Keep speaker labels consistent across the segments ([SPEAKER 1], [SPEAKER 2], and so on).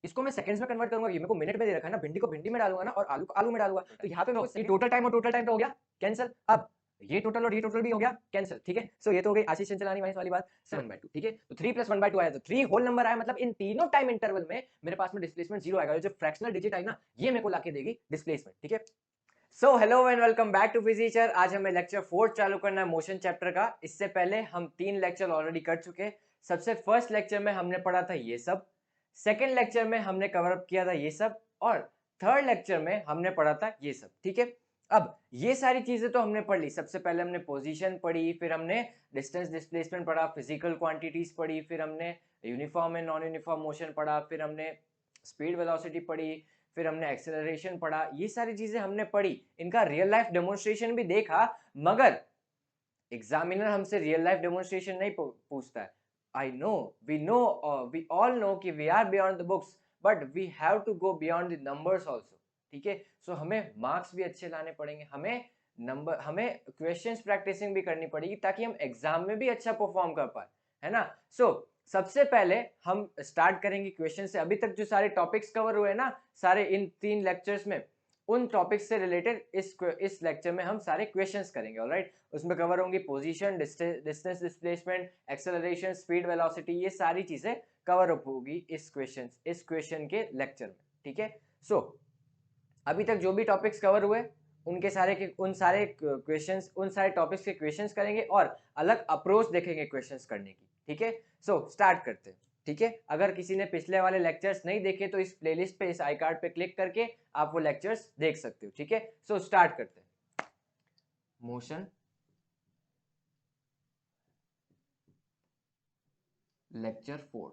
[SPEAKER 1] इसको मैं सेकंड्स में कन्वर्ट करूंगा, ये मेरे को मिनट में दे रखा है ना, भिंडी को भिंडी में डालूंगा ना और आलू को आलू में डालूंगा, तो यहाँ पे मेरे को टोटल टाइम और टोटल टाइम तो हो गया कैंसिल। अब ये टोटल और ये टोटल भी हो गया कैंसिल, ठीक है। सो ये तो हो गई आशीष चंचलानी वाली बात 7/2, ठीक है। तो 3 + 1/2 आया, तो 3 होल नंबर आया, मतलब इन तीनों टाइम इंटरवल में मेरे पास में डिस्प्लेसमेंट 0 आएगा। जो फ्रैक्शनल डिजिट आई ना, ये मेरे को लाके देगी डिस्प्लेसमेंट, ठीक है। So hello and welcome back to फिजिचर। आज हमें लेक्चर 4 चालू करना है मोशन चैप्टर का। इससे पहले हम 3 लेक्चर ऑलरेडी कर चुके। सबसे फर्स्ट लेक्चर में हमने पढ़ा था ये सब, सेकेंड लेक्चर में हमने कवर अप किया था ये सब, और थर्ड लेक्चर में हमने पढ़ा था ये सब, ठीक है। अब ये सारी चीजें तो हमने पढ़ ली। सबसे पहले हमने पोजीशन पढ़ी, फिर हमने डिस्टेंस डिस्प्लेसमेंट पढ़ा, फिजिकल क्वांटिटीज पढ़ी, फिर हमने uniform and non uniform motion पढ़ा, फिर हमने स्पीड वेलोसिटी पढ़ी, फिर हमने एक्सेलरेशन पढ़ा। ये सारी चीजें हमने पढ़ी, इनका रियल लाइफ डेमोन्स्ट्रेशन भी देखा, मगर एग्जामिनर हमसे रियल लाइफ डेमोन्स्ट्रेशन नहीं पूछता है। I know, we all know कि we are beyond the books, but we have to go beyond the numbers also, ठीक है। सो हमें मार्क्स भी अच्छे लाने पड़ेंगे, हमें क्वेश्चंस प्रैक्टिसिंग भी करनी पड़ेगी, ताकि हम एग्जाम में भी अच्छा परफॉर्म कर पाए, है ना। सो सबसे पहले हम स्टार्ट करेंगे क्वेश्चन से। अभी तक जो सारे टॉपिक्स कवर हुए ना, सारे इन 3 लेक्चर्स में, उन टॉपिक्स से रिलेटेड इस लेक्चर में हम सारे क्वेश्चंस करेंगे, ऑलराइट। उसमें कवर होंगी position, distance displacement, acceleration, speed velocity, ये सारी चीजें कवर अप होगी इस क्वेश्चन के लेक्चर में, ठीक है। सो अभी तक जो भी टॉपिक्स कवर हुए उन सारे टॉपिक्स के क्वेश्चंस करेंगे और अलग अप्रोच देखेंगे क्वेश्चंस करने की, ठीक है। सो स्टार्ट करते हैं, ठीक है। अगर किसी ने पिछले वाले लेक्चर्स नहीं देखे तो इस प्लेलिस्ट पे, इस आई कार्ड पे क्लिक करके आप वो लेक्चर्स देख सकते हो, ठीक है। सो स्टार्ट करते हैं। Motion lecture 4।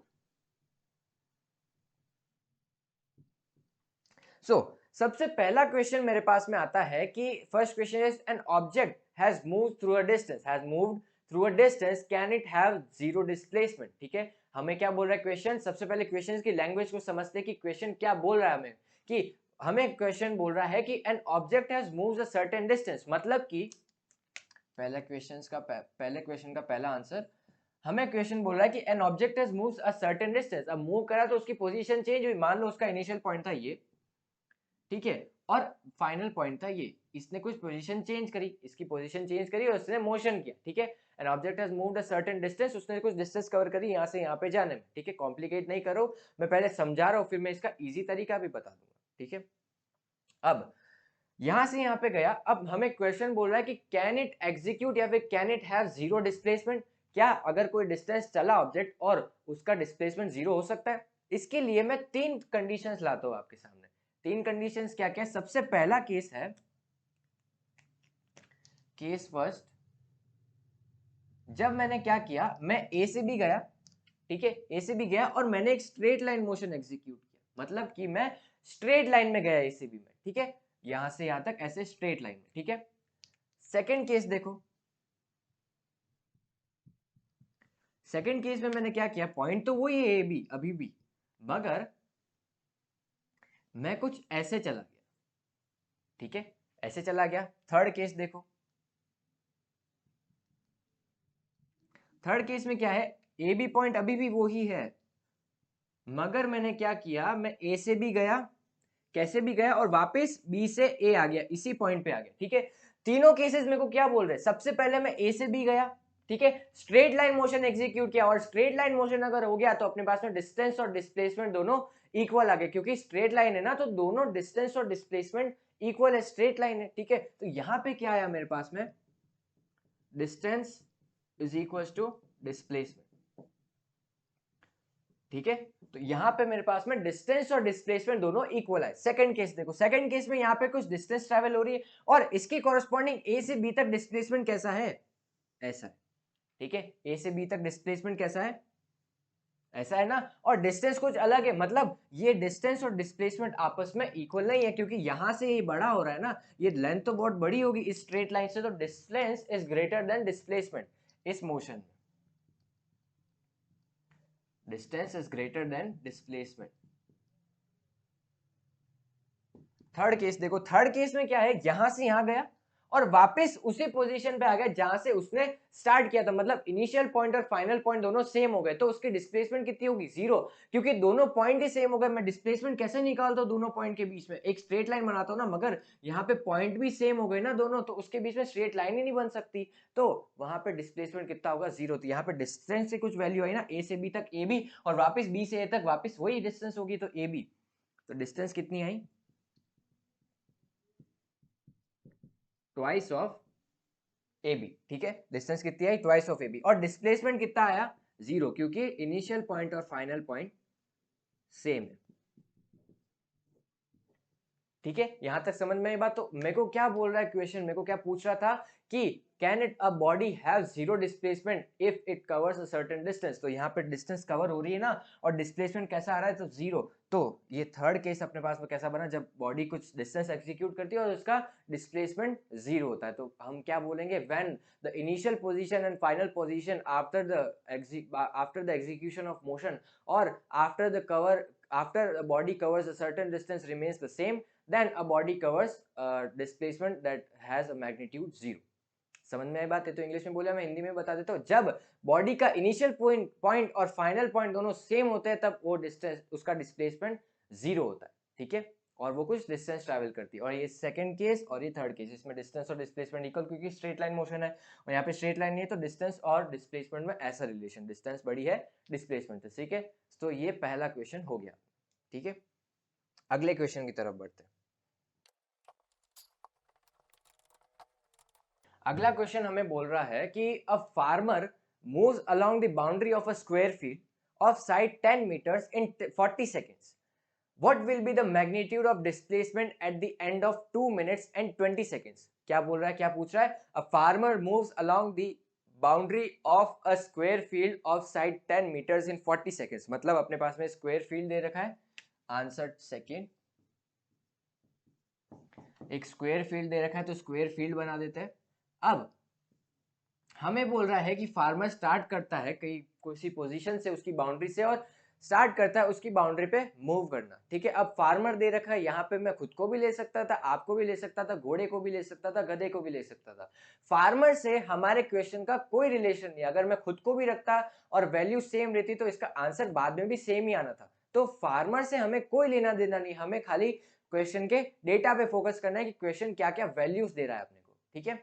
[SPEAKER 1] सो सबसे पहला क्वेश्चन मेरे पास में आता है कि first question is an object has moved through a distance can it have zero displacement, ठीक है। हमें क्या बोल रहा है क्वेश्चन, सबसे पहले क्वेश्चन की लैंग्वेज को समझते हैं कि क्वेश्चन क्या बोल रहा है हमें। कि हमें क्वेश्चन बोल रहा है कि an object has moved a certain distance, मतलब कि पहले क्वेश्चन का पहला आंसर, हमें क्वेश्चन बोल रहा है कि an object has moved a certain distance. अब मूव करा तो उसकी पोजीशन चेंज हुई, मान लो उसका इनिशियल पॉइंट था ये, ठीक है, और फाइनल पॉइंट था ये। इसने कुछ पोजीशन चेंज करी, इसकी पोजीशन चेंज करी और इसने मोशन किया, ठीक है। An object has moved a certain distance, उसने कुछ डिस्टेंस कवर करी यहाँ से यहाँ पे जाने में, ठीक है। कॉम्प्लिकेट नहीं करो, मैं पहले समझा रहा हूँ, फिर मैं इसका इजी तरीका भी बता दूंगा, ठीक है। अब यहां से यहां पे गया, अब हमें क्वेश्चन बोल रहा है कि कैन इट एग्जीक्यूट या फिर can it have zero displacement. क्या अगर कोई डिस्टेंस चला ऑब्जेक्ट और उसका डिस्प्लेसमेंट जीरो हो सकता है? इसके लिए मैं 3 कंडीशंस लाता हूं आपके सामने। 3 कंडीशंस क्या क्या? सबसे पहला केस है केस फर्स्ट, जब मैंने क्या किया, मैं ए से भी गया, ठीक है, ए से भी गया और मैंने एक स्ट्रेट लाइन मोशन एग्जीक्यूट किया, मतलब कि मैं स्ट्रेट लाइन में गया ए से बी में, ठीक है, यहां से यहां तक ऐसे स्ट्रेट लाइन में, ठीक है। सेकेंड केस देखो, सेकेंड केस में मैंने क्या किया, पॉइंट तो वही है ए बी अभी भी, मगर मैं कुछ ऐसे चला गया, ठीक है, ऐसे चला गया। थर्ड केस देखो, थर्ड केस में क्या है, ए बी पॉइंट अभी भी वही है, मगर मैंने क्या किया, मैं ए से भी गया, कैसे भी गया, और वापस बी से ए आ गया, इसी पॉइंट पे आ गया, ठीक है। तीनों केसेस मेरे को क्या बोल रहे हैं, सबसे पहले मैं ए से बी गया, ठीक है, स्ट्रेट लाइन मोशन एग्जीक्यूट किया, और स्ट्रेट लाइन मोशन अगर हो गया तो अपने पास में डिस्टेंस और डिस्प्लेसमेंट दोनों इक्वल आ गए, क्योंकि स्ट्रेट लाइन है ना, तो दोनों डिस्टेंस और डिस्प्लेसमेंट इक्वल है, स्ट्रेट लाइन है, ठीक है। तो यहां पे क्या आया मेरे पास में, distance is equal to displacement, ठीक है। तो यहां पे मेरे पास में डिस्टेंस और डिस्प्लेसमेंट दोनों इक्वल है। सेकंड केस देखो, सेकंड केस में यहां पे कुछ डिस्टेंस ट्रेवल हो रही है और इसकी कॉरेस्पॉन्डिंग ए से बी तक डिस्प्लेसमेंट कैसा है, ऐसा है, ठीक है। ए से बी तक डिस्प्लेसमेंट कैसा है, ऐसा है ना, और डिस्टेंस कुछ अलग है, मतलब ये डिस्टेंस और डिस्प्लेसमेंट आपस में इक्वल नहीं है, क्योंकि यहां से ये बड़ा हो रहा है ना, ये लेंथ तो बहुत बड़ी होगी इस स्ट्रेट लाइन से, तो distance is greater than displacement इस मोशन में, distance is greater than displacement. Third case देखो, थर्ड केस में क्या है, यहां से यहां गया और वापस उसी पोजीशन पे आ गया जहां से उसने स्टार्ट किया था, मतलब इनिशियल पॉइंट और फाइनल पॉइंट दोनों सेम हो गए, तो उसकी डिस्प्लेसमेंट कितनी होगी, 0, क्योंकि दोनों पॉइंट ही सेम हो गए। मैं डिस्प्लेसमेंट कैसे निकालता हूं दोनों पॉइंट के बीच में, एक स्ट्रेट लाइन बनाता हूं ना, मगर यहाँ पे पॉइंट भी सेम हो गए ना दोनों, तो उसके बीच में स्ट्रेट लाइन ही नहीं बन सकती, तो वहां पे डिस्प्लेसमेंट कितना होगा, 0। तो यहाँ पे डिस्टेंस से कुछ वैल्यू आई ना, ए से बी तक ए बी, और वापस बी से ए तक वापस वही डिस्टेंस होगी, तो ए बी, तो डिस्टेंस कितनी आई, ट्वाइस ऑफ ए बी, ठीक है, डिस्टेंस कितनी आई, ट्वाइस ऑफ ए बी, और डिस्प्लेसमेंट कितना आया, 0, क्योंकि इनिशियल पॉइंट और फाइनल पॉइंट सेम है। ठीक है, यहां तक समझ में आई बात। तो मेरे को क्या बोल रहा है क्वेश्चन, मेरे को क्या पूछ रहा था कि can it a body have zero displacement if it covers a certain distance, तो यहाँ पे डिस्टेंस कवर हो रही है ना, और डिस्प्लेसमेंट कैसा आ रहा है, तो 0। तो ये थर्ड केस अपने पास में कैसा बना, जब बॉडी कुछ डिस्टेंस एग्जीक्यूट करती है और उसका डिस्प्लेसमेंट 0 होता है, तो हम क्या बोलेंगे, when the initial position and final position after the execution of motion और after the body covers a certain distance remains the same, then a body covers displacement that has a magnitude 0। समझ में आई बात है, तो English में बोला, मैं हिंदी में बता देता हूँ। जब बॉडी का इनिशियल पॉइंट और फाइनल पॉइंट दोनों सेम होते हैं, तब वो डिस्टेंस, उसका डिस्प्लेसमेंट 0 होता है, ठीक है, और वो कुछ डिस्टेंस ट्रैवल करती है। और ये सेकंड केस और ये थर्ड केस, इसमें डिस्टेंस और डिस्प्लेसमेंट इक्वल, क्योंकि स्ट्रेट लाइन मोशन है, और यहाँ पे स्ट्रेट लाइन नहीं है, तो डिस्टेंस और डिस्प्लेसमेंट में ऐसा रिलेशन, डिस्टेंस बड़ी है डिस्प्लेसमेंट से, ठीक है। तो ये पहला क्वेश्चन हो गया, ठीक है। अगले क्वेश्चन की तरफ बढ़ते हैं। अगला क्वेश्चन हमें बोल रहा है कि a farmer moves along the boundary of a square field of side 10 meters in 40 seconds, what will be the magnitude of displacement at the end of 2 minutes and 20 seconds? क्या बोल रहा है, क्या पूछ रहा है, a farmer moves along the boundary of a square field of side 10 meters in 40 seconds, मतलब अपने पास में स्क्वायर फील्ड दे रखा है, आंसर सेकेंड, एक स्क्वायर फील्ड दे रखा है, तो स्क्वायर फील्ड बना देते हैं। अब हमें बोल रहा है कि फार्मर स्टार्ट करता है कहीं किसी पोजीशन से, उसकी बाउंड्री से, और स्टार्ट करता है उसकी बाउंड्री पे मूव करना, ठीक है। अब फार्मर दे रखा है, यहाँ पे मैं खुद को भी ले सकता था, आपको भी ले सकता था, घोड़े को भी ले सकता था, गधे को भी ले सकता था। फार्मर से हमारे क्वेश्चन का कोई रिलेशन नहीं, अगर मैं खुद को भी रखता और वैल्यू सेम रहती तो इसका आंसर बाद में भी सेम ही आना था। तो फार्मर से हमें कोई लेना देना नहीं, हमें खाली क्वेश्चन के डेटा पे फोकस करना है कि क्वेश्चन क्या क्या वैल्यूज दे रहा है अपने को, ठीक है।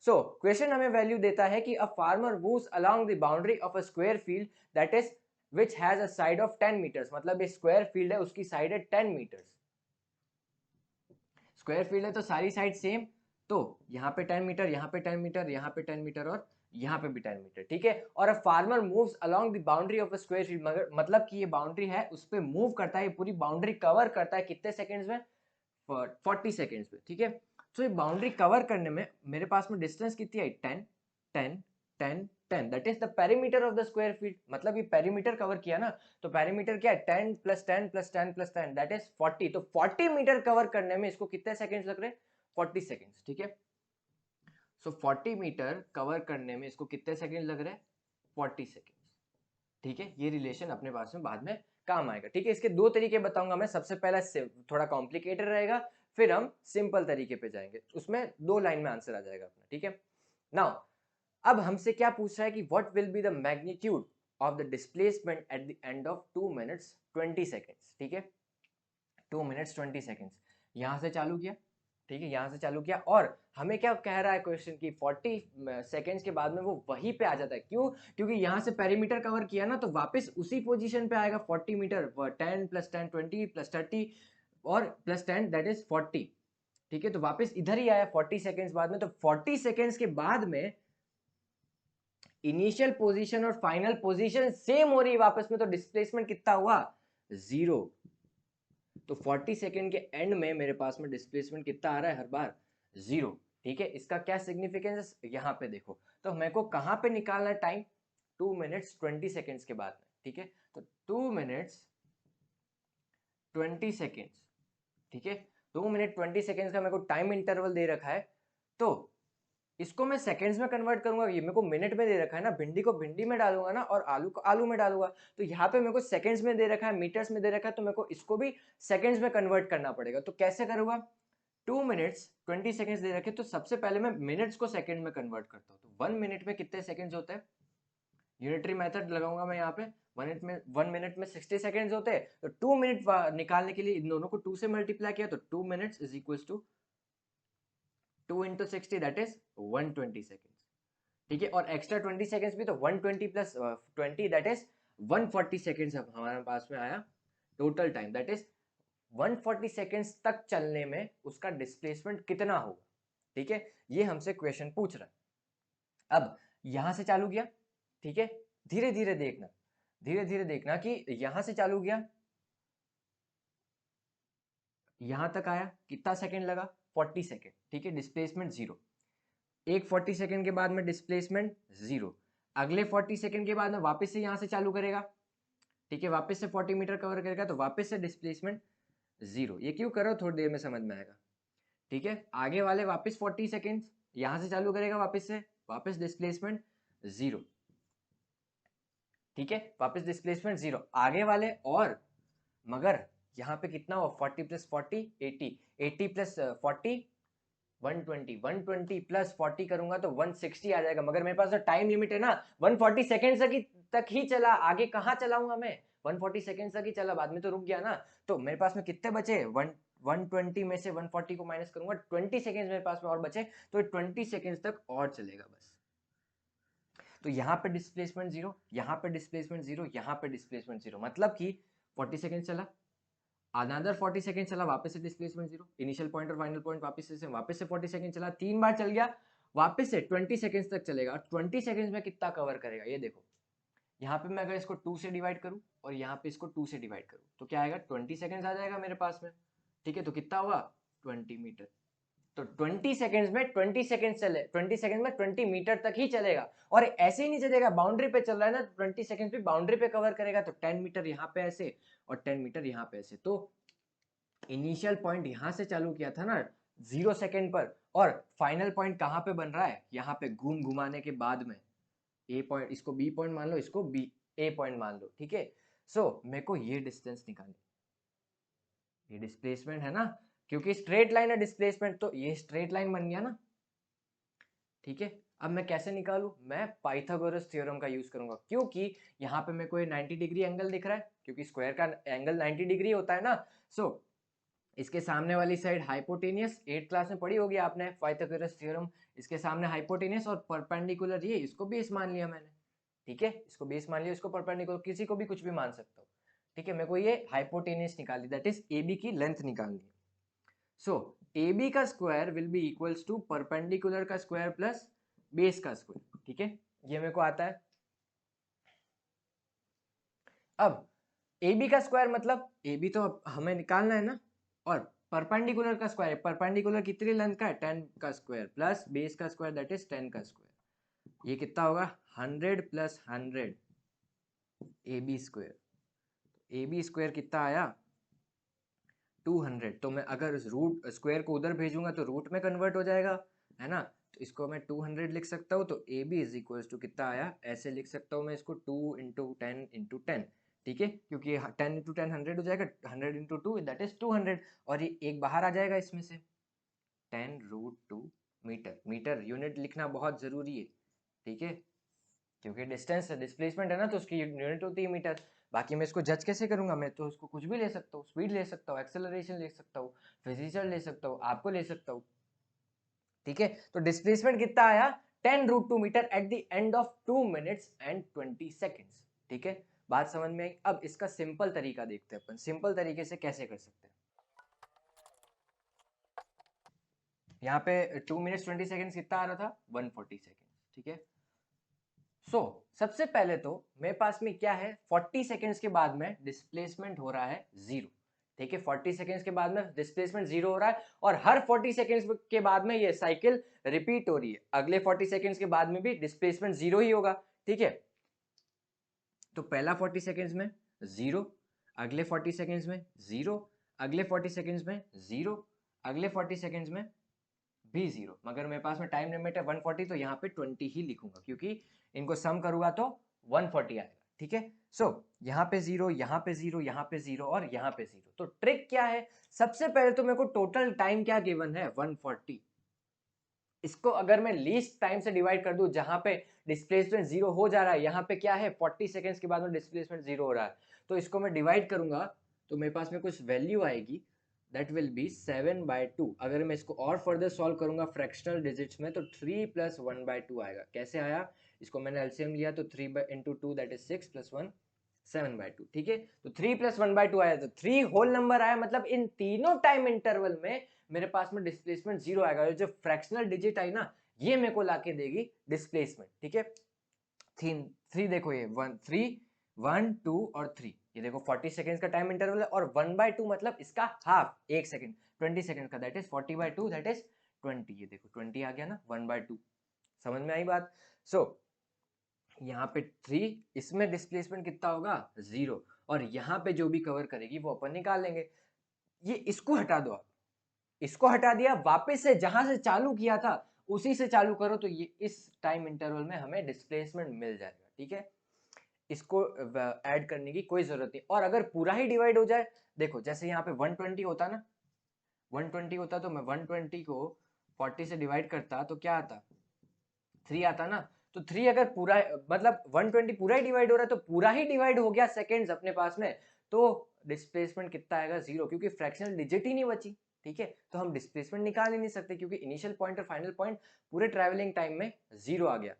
[SPEAKER 1] सो क्वेश्चन हमें वैल्यू देता है कि a farmer moves along the boundary of a square field that is which has a side of 10 meters, मतलब ये स्क्वायर फील्ड है, उसकी साइड है 10 मीटर्स। स्क्वायर फील्ड है तो सारी साइड सेम, तो यहाँ पे 10 मीटर, यहाँ पे 10 मीटर, यहाँ पे 10 मीटर, और यहाँ पे भी 10 मीटर, ठीक है। और अ farmer moves along the boundary of a square field, मगर मतलब कि ये बाउंड्री है, उस पे मूव करता है, ये पूरी बाउंड्री कवर करता है कितने सेकंड्स में, 40 सेकेंड्स में, ठीक है। तो ये बाउंड्री कवर करने में मेरे पास में डिस्टेंस कितनी है, 10 10 10 10, that is the perimeter of the square feet, मतलब ये पेरीमीटर कवर किया ना, तो पेरीमीटर क्या है, 10 plus 10 plus 10 plus 10 that is 40, तो 40 मीटर कवर करने में इसको कितने सेकंड्स लग रहे हैं, 40 सेकंड्स, ठीक है। सो 40 मीटर कवर करने में इसको कितने सेकंड लग रहे हैं, 40 सेकंड्स, ठीक है। ये रिलेशन अपने पास में बाद में काम आएगा, ठीक है। इसके दो तरीके बताऊंगा मैं, सबसे पहला थोड़ा कॉम्प्लिकेटेड रहेगा, फिर हम सिंपल तरीके पे जाएंगे, उसमें 2 लाइन में आंसर आ जाएगा अपना, ठीक है। नाउ अब हमसे क्या पूछ रहा है कि what will be the magnitude of the displacement eight the end of 2 minutes 20 seconds, ठीक है। 2 minutes 20 seconds यहां से चालू किया, ठीक है, यहां से चालू किया, और हमें क्या कह रहा है क्वेश्चन की 40 सेकेंड्स के बाद में वो वहीं पे आ जाता है, क्यों, क्योंकि यहां से पेरीमीटर कवर किया ना, तो वापस उसी पोजीशन पे आएगा 40 मीटर, 10 प्लस 10 20 प्लस 30 और प्लस 10 दैट इज 40, ठीक है। तो वापस इधर ही आया 40 सेकेंड्स बाद में, तो 40 सेकेंड्स के बाद में इनिशियल पोजीशन और फाइनल पोजीशन सेम हो रही है वापस में, तो डिस्प्लेसमेंट कितना हुआ, 0। तो 40 सेकेंड के एंड में मेरे पास में डिस्प्लेसमेंट कितना आ रहा है, हर बार 0, ठीक है। इसका क्या सिग्निफिकेंस यहाँ पे देखो, तो मेरे को कहाँ पे निकालना है टाइम, 2 minutes 20 seconds के बाद में, ठीक है। तो 2 minutes 20 seconds, ठीक है। 2 minute 20 seconds का मेरे को टाइम इंटरवल दे रखा है, तो इसको मैं सेकंड्स में कन्वर्ट करूंगा, ये मेरे को मिनट में दे रखा है ना, भिंडी को भिंडी में डालूंगा ना, और आलू को आलू में डालूंगा, तो यहाँ पे मेरे को सेकंड्स में दे रखा है, मीटर्स में दे रखा है, तो मेरे को इसको भी सेकंड्स में कन्वर्ट करना पड़ेगा। तो कैसे करूंगा, 2 मिनट्स 20 सेकंड्स दे रखे, तो सबसे पहले मैं मिनट्स को सेकंड में कन्वर्ट करता हूँ। तो 1 मिनट में कितने सेकंड्स होते हैं? यूनिटरी मेथड लगाऊंगा मैं यहाँ पे। 1 मिनट में 60 सेकंड्स होते हैं, तो 2 मिनट निकालने के लिए इन दोनों को 2 से मल्टीप्लाई किया, तो 2 minutes is equals to 2 into 60 that is 120 seconds. ठीक है, और एक्स्ट्रा 20 सेकंड्स भी, तो 120 प्लस 20 दैट इज 140 सेकंड्स अब हमारे पास में आया total time, that is 140 seconds तक चलने में उसका डिस्प्लेसमेंट कितना होगा। ठीक है, ये हमसे क्वेश्चन पूछ रहा है। अब यहां से चालू किया, ठीक है, धीरे धीरे देखना, धीरे धीरे देखना कि यहां से चालू किया, यहां तक आया, कितना सेकंड लगा? 40 सेकंड। ठीक है, डिस्प्लेसमेंट जीरो। एक 40 सेकंड के बाद में डिस्प्लेसमेंट जीरो। अगले 40 सेकंड के बाद में वापस से यहां से चालू करेगा, ठीक है, वापस से 40 मीटर कवर करेगा, तो वापस से डिस्प्लेसमेंट जीरो। ये क्यों करो, थोड़ी देर में समझ में आएगा। ठीक है, आगे वाले वापस 40 सेकंड्स यहां से चालू करेगा, वापस से, वापस डिस्प्लेसमेंट जीरो। ठीक है, वापस डिस्प्लेसमेंट जीरो। आगे वाले और, मगर यहाँ पे कितना हो, 40 प्लस 40 80, 80 प्लस 40 120, 120 प्लस 40 करूंगा तो 160 आ जाएगा। मगर मेरे पास तो टाइम लिमिट है ना, 140 सेकेंड तक ही चला, आगे कहाँ चलाऊंगा मैं? 140 सेकेंड तक ही चला, बाद में तो रुक गया ना। तो मेरे पास में कितने बचे? 120 में से 140 को माइनस करूंगा, 20 सेकेंड मेरे पास में और बचे, तो 20 सेकेंड तक और चलेगा बस। तो यहाँ पे डिस्प्लेसमेंट जीरो, यहाँ पे डिस्प्लेसमेंट जीरो, यहाँ पे डिस्प्लेसमेंट जीरो, मतलब कि 40 सेकेंड चला, अनदर 40 सेकंड चला, वापस से डिस्प्लेसमेंट जीरो, इनिशियल पॉइंट और फाइनल पॉइंट वापस से 40 सेकंड चला, 3 बार चल गया, वापस से 20 सेकंड्स तक चलेगा। और 20 सेकंड्स में कितना कवर करेगा ये देखो। यहाँ पे मैं अगर इसको 2 से डिवाइड करूँ और यहाँ पे इसको 2 से डिवाइड करूँ, तो क्या आएगा? 20 सेकंड्स आ जाएगा मेरे पास में। ठीक है, तो कितना हुआ? 20 मीटर। तो 20 सेकंड्स में 20 सेकंड चले, 20 सेकंड में 20 मीटर तक ही चलेगा। और ऐसे ही नहीं चलेगा, बाउंड्री पे चल रहा है ना, 20 सेकंड भी बाउंड्री पे कवर करेगा, तो 10 मीटर यहाँ पे ऐसे और 10 मीटर यहाँ पे ऐसे। तो इनिशियल पॉइंट यहां से चालू किया था ना 0 सेकेंड पर, और फाइनल पॉइंट कहां पे बन रहा है? यहाँ पे घुमाने के बाद में ए पॉइंट, इसको बी पॉइंट मान लो, इसको बी ए पॉइंट मान लो। ठीक है, सो मेरे को ये डिस्टेंस निकालनी, ये डिस्प्लेसमेंट है ना, क्योंकि स्ट्रेट लाइन है डिस्प्लेसमेंट, तो ये स्ट्रेट लाइन बन गया ना। ठीक है, अब मैं कैसे निकालू? मैं पाइथागोरस थ्योरम का यूज करूंगा, क्योंकि यहाँ पे मेरे को ये 90 डिग्री एंगल दिख रहा है, क्योंकि स्क्वायर का एंगल 90 डिग्री होता है ना। सो इसके सामने वाली साइड हाइपोटेनियस, 8th क्लास में पढ़ी होगी आपने पाइथागोरस थ्योरम। इसके सामने हाइपोटेनियस और परपेंडिकुलर, ये इसको बेस मान लिया मैंने। ठीक है, इसको बेस मान लिया, इसको परपेंडिकुलर, किसी को भी कुछ भी मान सकता हूँ। ठीक है, मेरे को ये हाइपोटेनियस निकाली, दैट इज ए बी की लेंथ निकालनी है। सो ए बी का square will be equals to perpendicular का स्क्वायर प्लस बेस का स्क्वायर। ठीक है, ये मेरे को आता है। अब ए बी का स्क्वायर मतलब ए बी तो हमें निकालना है ना, और परपेंडिकुलर का स्क्वायर, परपेंडिकुलर कितनी लेंथ का है? 10 का स्क्वायर प्लस बेस का स्क्वायर दैट इज 10 का स्क्वायर। ये कितना होगा? 100 plus 100 A B square. A B square कितना आया? 200। तो मैं अगर रूट स्क्वायर को उधर भेजूंगा तो रूट में कन्वर्ट हो जाएगा, है ना। तो इसको मैं 200 लिख सकता हूँ, तो A B is equal to कितना आया? ऐसे लिख सकता हूँ मैं इसको, 2 इंटू 10 इंटू 10। ठीक है, क्योंकि 10 इंटू 10 100 हो जाएगा, 100 इंटू 2 दैट इज 200, और ये एक बाहर आ जाएगा इसमें से, 10√2 मीटर। मीटर यूनिट लिखना बहुत जरूरी है। ठीक है, क्योंकि डिस्टेंस डिस्प्लेसमेंट है ना, तो उसकी यूनिट होती है मीटर। बाकी मैं इसको जज कैसे करूंगा? मैं तो इसको कुछ भी ले सकता हूँ, स्पीड ले सकता हूँ, एक्सेलरेशन ले सकता हूँ, फिजिकल ले सकता हूँ, आपको ले सकता हूँ। ठीक है, तो डिस्प्लेसमेंट कितना आया? 10√2 meter at the end of 2 minutes and 20 seconds. ठीक है, बात समझ में आई। अब इसका सिंपल तरीका देखते हैं अपन, सिंपल तरीके से कैसे कर सकते हैं। यहाँ पे 2 मिनट्स 20 सेकेंड्स कितना आ रहा था? 140 सेकेंड्स। ठीक है, सबसे पहले तो मेरे पास में क्या है? 40 सेकेंड्स के बाद में डिस्प्लेसमेंट हो रहा है जीरो। ठीक है, 40 सेकेंड्स के बाद में डिस्प्लेसमेंट जीरो हो रहा है, और हर 40 सेकेंड्स के बाद में ये साइकिल रिपीट हो रही है। अगले 40 सेकेंड्स के बाद में भी डिस्प्लेसमेंट जीरो ही होगा। ठीक है, तो पहला 40 सेकेंड्स में जीरो, अगले 40 सेकेंड्स में जीरो, अगले 40 सेकेंड्स में जीरो, अगले 40 सेकेंड्स में भी जीरो। मगर मेरे पास में टाइम लिमिट है 140, तो यहाँ पे 20 ही लिखूंगा, क्योंकि इनको सम करूंगा तो 140 आएगा। ठीक है। सो यहाँ पे 0, यहाँ पे 0, यहाँ पे 0 और यहाँ पे 0। तो ट्रिक क्या है, सबसे पहले तो मेरे को टोटल टाइम क्या गिवन है 140, इसको अगर मैं लीस्ट टाइम से डिवाइड कर दूं, जहां पे डिस्प्लेसमेंट 0 हो जा रहा है, यहाँ पे क्या है 40 सेकेंड्स के बाद में डिस्प्लेसमेंट 0 हो रहा है, तो इसको मैं डिवाइड करूंगा तो मेरे पास में कुछ वैल्यू आएगी, दैट विल बी 7/2। अगर मैं इसको और फर्दर सॉल्व करूंगा फ्रैक्शनल डिजिट्स में तो 3 + 1/2 आएगा। कैसे आया, इसको मैंने एलसीएम लिया तो 3 × 2 दैट इज 6 + 1 7/2। ठीक है, तो 3 + 1/2 आया, तो 3 होल नंबर आया, मतलब इन तीनों टाइम इंटरवल में मेरे पास में डिस्प्लेसमेंट 0 आएगा। जो फ्रैक्शनल डिजिट आई ना, ये मेरे को लाके देगी डिस्प्लेसमेंट। ठीक है, 3 देखो, ये 1 3 1 2 और 3, ये देखो 40 सेकेंड्स का टाइम इंटरवल है, और 1/2 मतलब इसका हाफ, 1 सेकेंड 20 सेकेंड का, दैट इज 40/2 दैट इज 20। ये देखो 20 आ गया ना 1/2। समझ में आई बात। सो यहाँ पे 3, इसमें डिस्प्लेसमेंट कितना होगा 0, और यहाँ पे जो भी कवर करेगी वो अपन निकाल लेंगे। ये इसको हटा दो आप, इसको हटा दिया, वापस से जहां से चालू किया था उसी से चालू करो, तो ये इस टाइम इंटरवल में हमें डिस्प्लेसमेंट मिल जाएगा। ठीक है, इसको ऐड करने की कोई जरूरत नहीं। और अगर पूरा ही डिवाइड हो जाए, देखो जैसे यहाँ पे 120 होता ना, 120 होता तो मैं 120 को 40 से डिवाइड करता तो क्या आता, 3 आता ना। तो 3 अगर पूरा, मतलब 120 पूरा ही डिवाइड हो रहा है, तो पूरा ही डिवाइड हो गया सेकेंड्स अपने पास में, तो डिस्प्लेसमेंट कितना आएगा 0, क्योंकि फ्रैक्शनल डिजिट ही नहीं बची। ठीक है, तो हम डिस्प्लेसमेंट निकाल ही नहीं सकते, क्योंकि इनिशियल पॉइंट और फाइनल पॉइंट पूरे ट्रैवलिंग टाइम में 0 आ गया।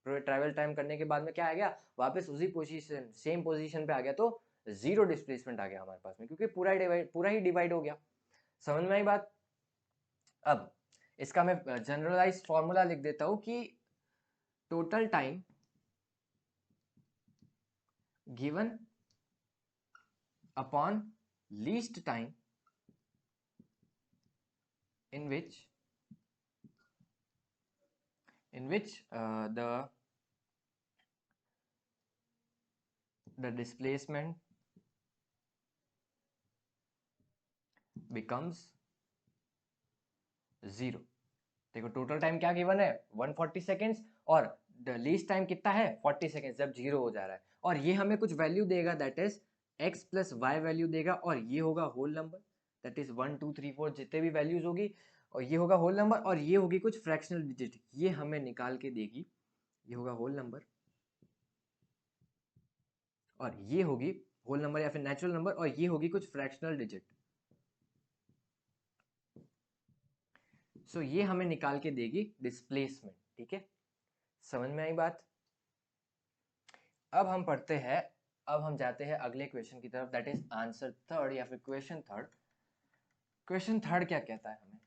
[SPEAKER 1] पूरे ट्रैवल टाइम करने के बाद में क्या आ गया, वापस उसी पोजीशन, सेम पोजीशन पे आ गया, तो 0 डिस्प्लेसमेंट आ गया हमारे पास में, क्योंकि पूरा ही डिवाइड हो गया। समझ में आई बात। अब इसका मैं जनरलाइज फॉर्मूला लिख देता हूं कि total time given upon least time in which the displacement becomes 0। देखो टोटल टाइम क्या गिवन है 140 सेकेंड्स, और लीस्ट टाइम कितना है 40 सेकेंड्स, जब 0 हो जा रहा है। और ये हमें कुछ वैल्यू देगा, that is x + y value देगा, और ये होगा होल नंबर, दैट इज 1 2 3 4 जितने भी वैल्यूज होगी, और ये होगा होल नंबर, और ये होगी कुछ फ्रैक्शनल डिजिट, ये हमें निकाल के देगी। ये होगा होल नंबर, और ये होगी होल नंबर या फिर नेचुरल नंबर, और ये होगी कुछ फ्रैक्शनल डिजिट। सो ये हमें निकाल के देगी डिस्प्लेसमेंट। ठीक है, समझ में आई बात। अब हम पढ़ते हैं, अब हम जाते हैं अगले क्वेश्चन की तरफ, दैट इज आंसर थर्ड या फिर क्वेश्चन थर्ड। क्वेश्चन थर्ड क्या कहता है हमें,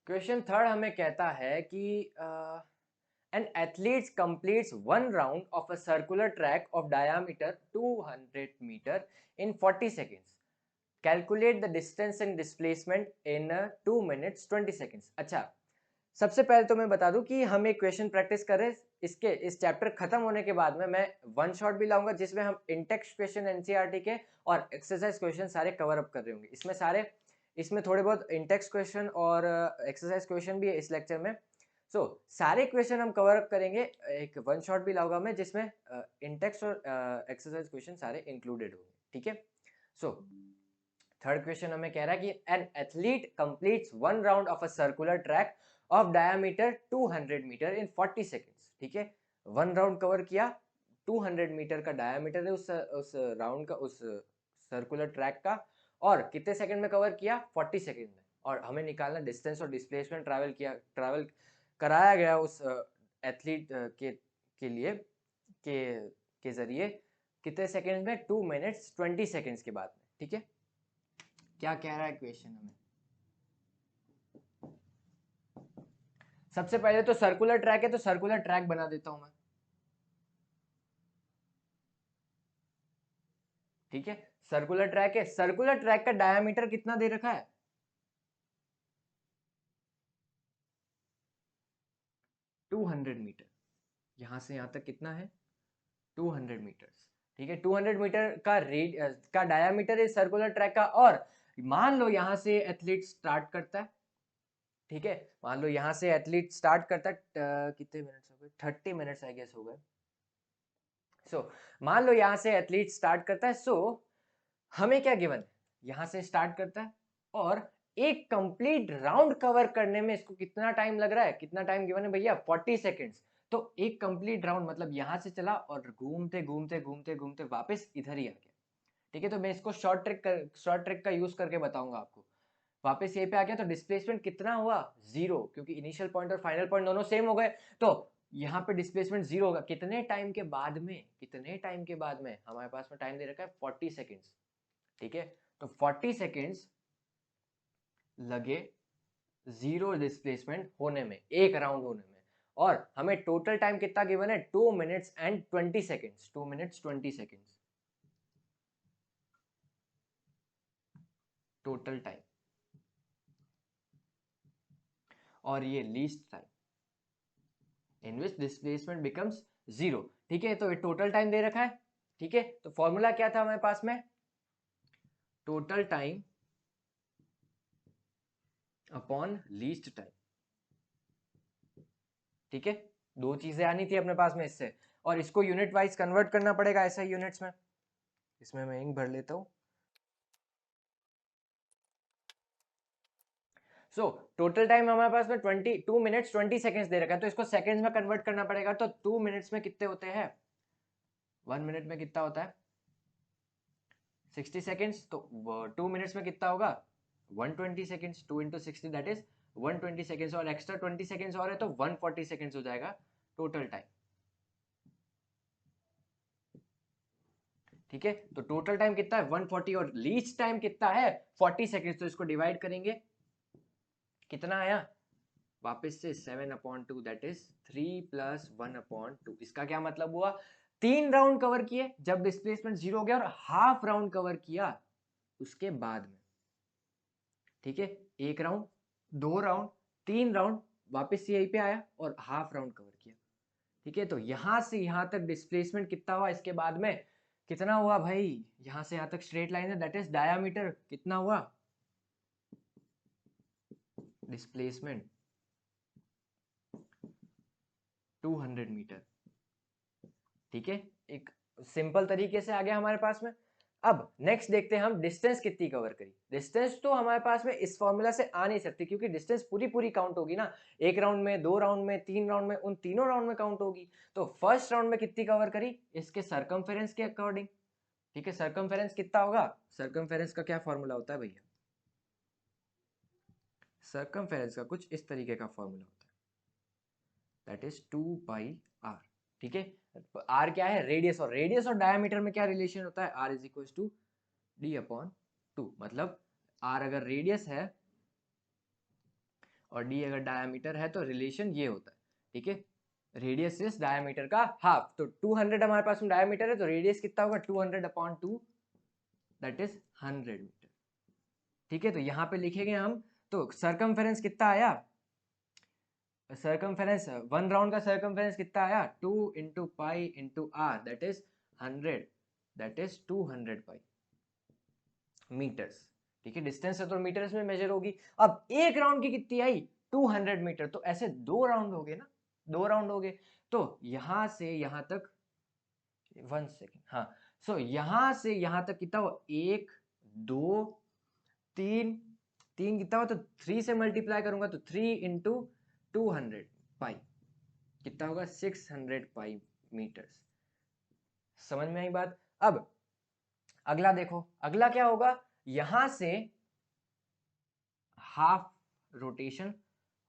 [SPEAKER 1] क्वेश्चन थर्ड हमें कहता है कि an athlete completes one round of a circular track of diameter 200 meter in 40 seconds. Calculate the distance and displacement in 2 minutes 20 seconds। अच्छा, सबसे पहले तो मैं बता दूं कि हम एक क्वेश्चन प्रैक्टिस कर रहे हैं, इसके इस चैप्टर खत्म होने के बाद में मैं वन शॉट भी लाऊंगा, जिसमें हम इंटेक्स्ट क्वेश्चन एनसीईआरटी के और एक्सरसाइज क्वेश्चन सारे कवर अप कर रहे होंगे। इसमें थोड़े बहुत इंटेक्स्ट क्वेश्चन और एक्सरसाइज क्वेश्चन भी है इस लेक्चर में। सो सारे क्वेश्चन हम कवर अप करेंगे, एक वन शॉट भी लाऊंगा मैं, जिसमें इंटेक्स्ट और एक्सरसाइज क्वेश्चन सारे इंक्लूडेड होंगे। ठीक है, सो थर्ड क्वेश्चन हमें कह रहा है कि an athlete completes one round of a circular track of diameter 200 meter in 40 seconds. ठीक है, वन राउंड कवर किया, 200 मीटर का डायमीटर है उस राउंड का, उस सर्कुलर ट्रैक का, और कितने सेकंड में कवर किया 40 सेकंड में। और हमें निकालना डिस्टेंस और डिस्प्लेसमेंट ट्रैवल कराया गया उस एथलीट के लिए के जरिए कितने सेकंड में 2 मिनट्स 20 सेकंड्स के बाद में। ठीक है, क्या कह रहा है क्वेश्चन हमें, सबसे पहले तो सर्कुलर ट्रैक है, तो सर्कुलर ट्रैक बना देता हूं मैं। ठीक है, सर्कुलर ट्रैक है, सर्कुलर ट्रैक का डायमीटर कितना दे रखा है 200 मीटर, यहां से यहां तक कितना है 200 मीटर। ठीक है, 200 मीटर का डायमीटर है सर्कुलर ट्रैक का। और मान लो यहां से एथलीट स्टार्ट करता है, ठीक है, मान लो यहाँ से एथलीट स्टार्ट करता है, कितने मिनट्स हो गए, 30 मिनट्स आई गेस हो गए। सो मान लो यहाँ से एथलीट स्टार्ट करता है, सो हमें क्या गिवन है, यहाँ से स्टार्ट करता है और एक कंप्लीट राउंड कवर करने में इसको कितना टाइम लग रहा है, कितना टाइम गिवन है भैया, 40 सेकेंड्स। तो एक कंप्लीट राउंड मतलब यहाँ से चला और घूमते घूमते घूमते घूमते वापस इधर ही आ गया। ठीक है, तो मैं इसको शॉर्ट ट्रिक का यूज करके बताऊंगा आपको। वापस यहीं पे आ गया तो डिस्प्लेसमेंट कितना हुआ, 0, क्योंकि इनिशियल पॉइंट और फाइनल पॉइंट दोनों सेम हो गए। तो यहाँ पे डिस्प्लेसमेंट 0 होगा, कितने टाइम के बाद में, कितने टाइम के बाद में, हमारे पास में टाइम दे रखा है 40 सेकेंड्स। ठीक है, तो 40 सेकेंड्स लगे 0 डिस्प्लेसमेंट होने में, एक राउंड होने में, और हमें टोटल टाइम कितना गिवन है, 2 minutes and 20 seconds, 2 minutes 20 seconds total time, और ये least time in which displacement becomes 0। ठीक है, तो ये टोटल टाइम दे रखा है। ठीक है, तो फॉर्मूला क्या था हमारे पास में, total time upon least time. ठीक है, दो चीजें आनी थी अपने पास में इससे, और इसको यूनिट वाइज कन्वर्ट करना पड़ेगा ऐसा यूनिट्स में। इसमें मैं इंक भर लेता हूं। सो टोटल टाइम हमारे पास में 2 मिनट्स 20 सेकेंड्स दे रखा है, तो इसको सेकेंड्स में कन्वर्ट करना पड़ेगा। तो 2 मिनट्स में कितने होते हैं, 1 मिनट में कितना होता है, 60 सेकेंड्स। तो 2 मिनट्स में कितना होगा, 120 seconds, 2 into 60 that is 120 seconds, और एक्स्ट्रा 20 सेकेंड्स और है तो 140 सेकेंड्स हो जाएगा टोटल टाइम। ठीक है, तो टोटल टाइम कितना है 140 और लीस्ट टाइम कितना है 40 सेकेंड्स। तो इसको डिवाइड करेंगे, कितना आया, वापस से 7/2 दैट इज 3 + 1/2। इसका क्या मतलब हुआ, 3 राउंड कवर किए जब डिस्प्लेसमेंट 0 हो गया, और हाफ राउंड कवर किया उसके बाद में। ठीक है, 1 राउंड, 2 राउंड, 3 राउंड, वापस यहीं पे आया और हाफ राउंड कवर किया। ठीक है, तो यहां से यहां तक डिस्प्लेसमेंट कितना हुआ, इसके बाद में कितना हुआ भाई, यहां से यहां तक स्ट्रेट लाइन है, दैट इज डायामीटर कितना हुआ, डिस्प्लेसमेंट 200 मीटर। ठीक है, एक सिंपल तरीके से आ गया हमारे पास में। अब नेक्स्ट देखते हैं हम डिस्टेंस कितनी कवर करी। डिस्टेंस तो हमारे पास में इस फॉर्मूला से आ नहीं सकती, क्योंकि डिस्टेंस पूरी पूरी काउंट होगी ना, एक राउंड में, 2 राउंड में, 3 राउंड में, उन तीनों राउंड में काउंट होगी। तो फर्स्ट राउंड में कितनी कवर करी, इसके सरकमफेरेंस के अकॉर्डिंग। ठीक है, सरकमफेरेंस कितना होगा, सरकमफेरेंस का क्या फॉर्मूला होता है भैया, सरकमफेरेंस का कुछ इस तरीके का फॉर्मूला होता है, दैट इज 2πr। ठीक है, आर क्या है, रेडियस, और रेडियस और डायमीटर में क्या रिलेशन होता है, r = d/2। मतलब r अगर रेडियस है और d अगर डायमीटर है तो रिलेशन ये होता है। ठीक है, रेडियस इज डायमीटर का हाफ, तो 200 हमारे पास में डायमीटर है, तो रेडियस कितना होगा, 200/2 दैट इज 100 मीटर। ठीक है, तो यहाँ पे लिखेंगे हम, तो सरकमफेरेंस कितना आया, सरकमफेरेंस 1 राउंड का सरकमफेरेंस कितना आया, 2 × π × r that is 100, that is 200 pi meters. ठीक है, डिस्टेंस है तो मीटर्स में मेजर होगी। अब एक राउंड की कितनी आई, 200 मीटर, तो ऐसे 2 राउंड हो गए ना, 2 राउंड हो गए। तो यहां से यहां तक 1 सेकेंड, हाँ, सो यहां से यहां तक कितना हुआ, 1 2 3, 3 कितना हुआ, तो 3 से मल्टीप्लाई करूंगा तो 3 × 200 पाई कितना होगा, 600 पाई मीटर्स। समझ में आई बात। अब अगला देखो, अगला क्या होगा, यहां से हाफ रोटेशन